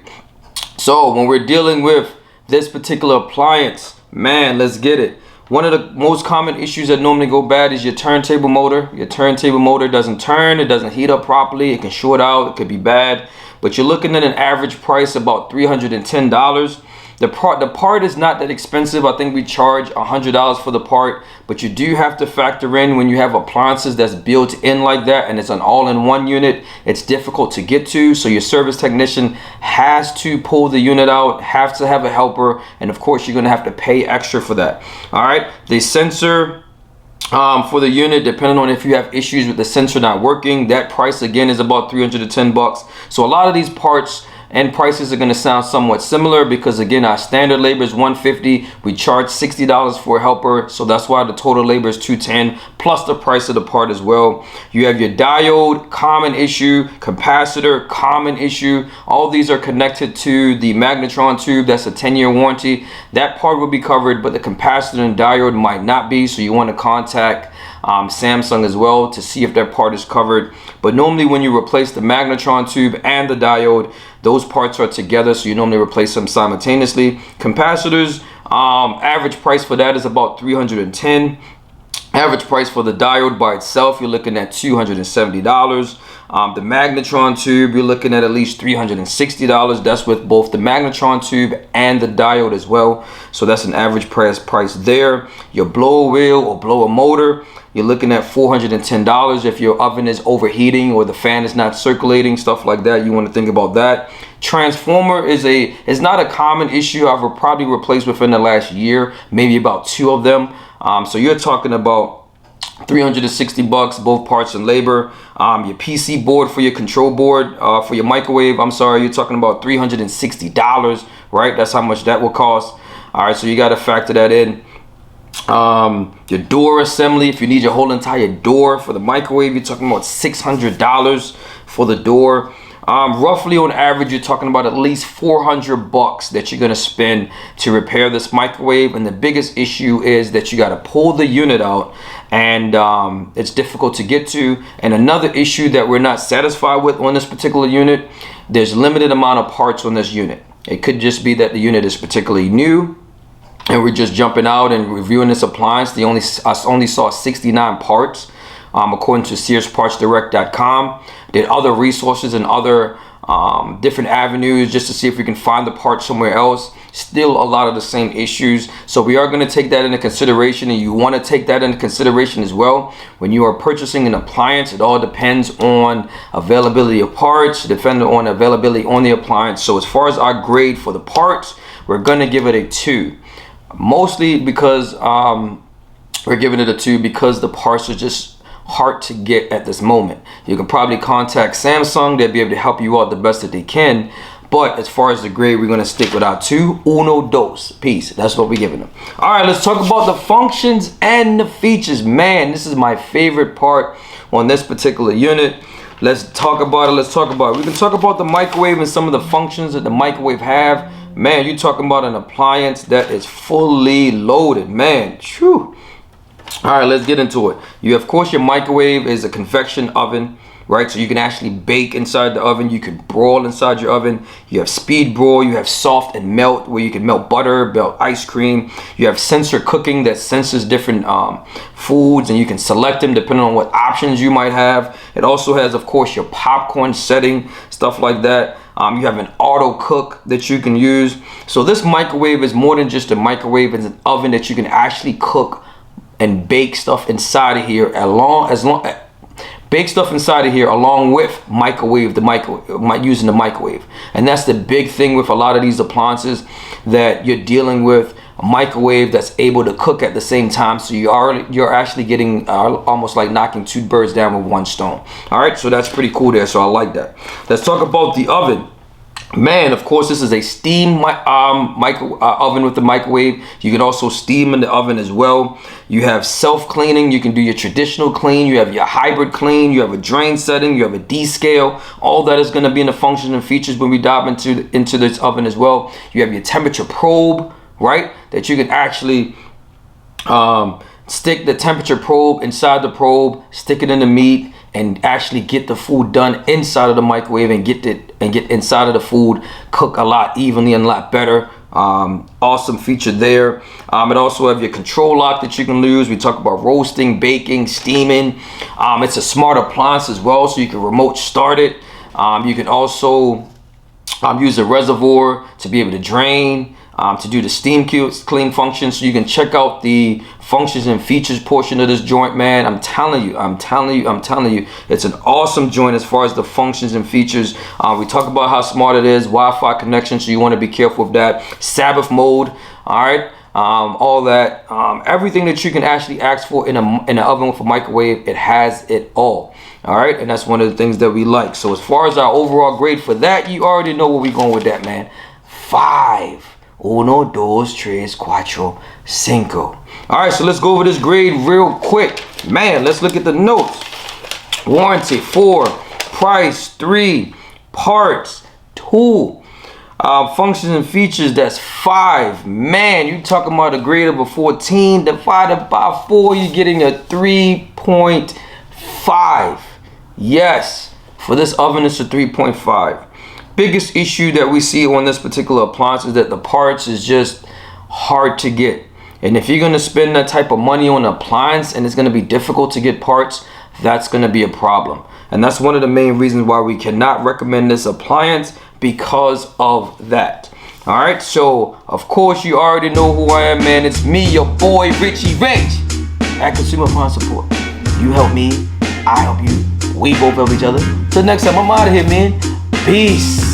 A: So when we're dealing with this particular appliance, man, let's get it. One of the most common issues that normally go bad is your turntable motor. Your turntable motor doesn't turn, it doesn't heat up properly, it can short out, it could be bad. But you're looking at an average price about $310. The part is not that expensive. I think we charge $100 for the part, but you do have to factor in, when you have appliances that's built in like that and it's an all-in-one unit, it's difficult to get to. So your service technician has to pull the unit out, have to have a helper, and of course you're gonna have to pay extra for that. All right, the sensor for the unit, depending on if you have issues with the sensor not working, that price again is about $310. So a lot of these parts and prices are going to sound somewhat similar, because again, our standard labor is $150. We charge $60 for a helper, so that's why the total labor is $210 plus the price of the part as well. You have your diode, common issue, capacitor, common issue. All these are connected to the magnetron tube. That's a 10-year warranty. That part will be covered, but the capacitor and diode might not be, so you want to contact Samsung as well to see if that part is covered. But normally when you replace the magnetron tube and the diode, those parts are together, so you normally replace them simultaneously. Capacitors, average price for that is about $310. Average price for the diode by itself, you're looking at $270. The magnetron tube, you're looking at least $360. That's with both the magnetron tube and the diode as well. So that's an average price there. Your blower wheel or blower motor, you're looking at $410. If your oven is overheating or the fan is not circulating, stuff like that, you want to think about that. Transformer is not a common issue. I've probably replaced within the last year, maybe about 2 of them. So you're talking about $360, both parts and labor. Your PC board for your control board, for your microwave, I'm sorry, you're talking about $360, right? That's how much that will cost. All right, so you got to factor that in. Your door assembly, if you need your whole entire door for the microwave, you're talking about $600 for the door. Roughly on average, you're talking about at least $400 that you're going to spend to repair this microwave. And the biggest issue is that you got to pull the unit out, and it's difficult to get to. And another issue that we're not satisfied with on this particular unit, there's limited amount of parts on this unit. It could just be that the unit is particularly new and we're just jumping out and reviewing this appliance. I only saw 69 parts. According to SearsPartsDirect.com. Did other resources and other different avenues just to see if we can find the part somewhere else. Still a lot of the same issues. So we are going to take that into consideration, and you want to take that into consideration as well. When you are purchasing an appliance, it all depends on availability of parts, depending on availability on the appliance. So as far as our grade for the parts, we're going to give it a 2. Mostly because we're giving it a 2 because the parts are just hard to get at this moment. You can probably contact Samsung. They'll be able to help you out the best that they can. But as far as the grade, we're going to stick with our 2. Uno, dos. Peace. That's what we're giving them. All right, let's talk about the functions and the features. Man, this is my favorite part on this particular unit. Let's talk about it. We can talk about the microwave and some of the functions that the microwave have. Man, you're talking about an appliance that is fully loaded. Man, true. All right, let's get into it. You, of course, your microwave is a convection oven, right? So you can actually bake inside the oven. You can broil inside your oven. You have speed broil. You have soft and melt, where you can melt butter, melt ice cream. You have sensor cooking that senses different foods, and you can select them depending on what options you might have. It also has, of course, your popcorn setting, stuff like that. You have an auto cook that you can use. So this microwave is more than just a microwave. It's an oven that you can actually cook and bake stuff inside of here, bake stuff inside of here along with using the microwave. And that's the big thing with a lot of these appliances, that you're dealing with a microwave that's able to cook at the same time. So you're actually getting almost like knocking 2 birds down with 1 stone. All right, so that's pretty cool there. So I like that. Let's talk about the oven. Man, of course, this is a steam oven with the microwave. You can also steam in the oven as well. You have self-cleaning. You can do your traditional clean. You have your hybrid clean. You have a drain setting. You have a descale. All that is going to be in the functions and features when we dive into this oven as well. You have your temperature probe, right? That you can actually stick the temperature probe inside the probe, stick it in the meat, and actually get the food done inside of the microwave and get inside of the food, cook a lot evenly and a lot better. Awesome feature there. It also have your control lock that you can use. We talk about roasting, baking, steaming. It's a smart appliance as well, so you can remote start it. You can also use a reservoir to be able to drain, to do the steam clean function. So you can check out the functions and features portion of this joint, man. I'm telling you, it's an awesome joint as far as the functions and features. We talk about how smart it is, Wi-Fi connection, so you want to be careful with that. Sabbath mode, all right, all that, everything that you can actually ask for in an oven with a microwave, it has it all. All right, and that's one of the things that we like. So as far as our overall grade for that, you already know where we're going with that, man. 5. 1, 2, 3, 4, 5. All right, so let's go over this grade real quick. Man, let's look at the notes. Warranty 4, price 3, parts 2, functions and features, that's 5. Man, you talking about a grade of a 14 divided by 4, you're getting a 3.5. Yes, for this oven it's a 3.5. Biggest issue that we see on this particular appliance is that the parts is just hard to get. And if you're gonna spend that type of money on an appliance and it's gonna be difficult to get parts, that's gonna be a problem. And that's one of the main reasons why we cannot recommend this appliance, because of that. All right, so of course you already know who I am, man. It's me, your boy Richie Rich at Consumer Appliance Support. You help me, I help you, we both help each other. Till next time, I'm out of here, man. Peace.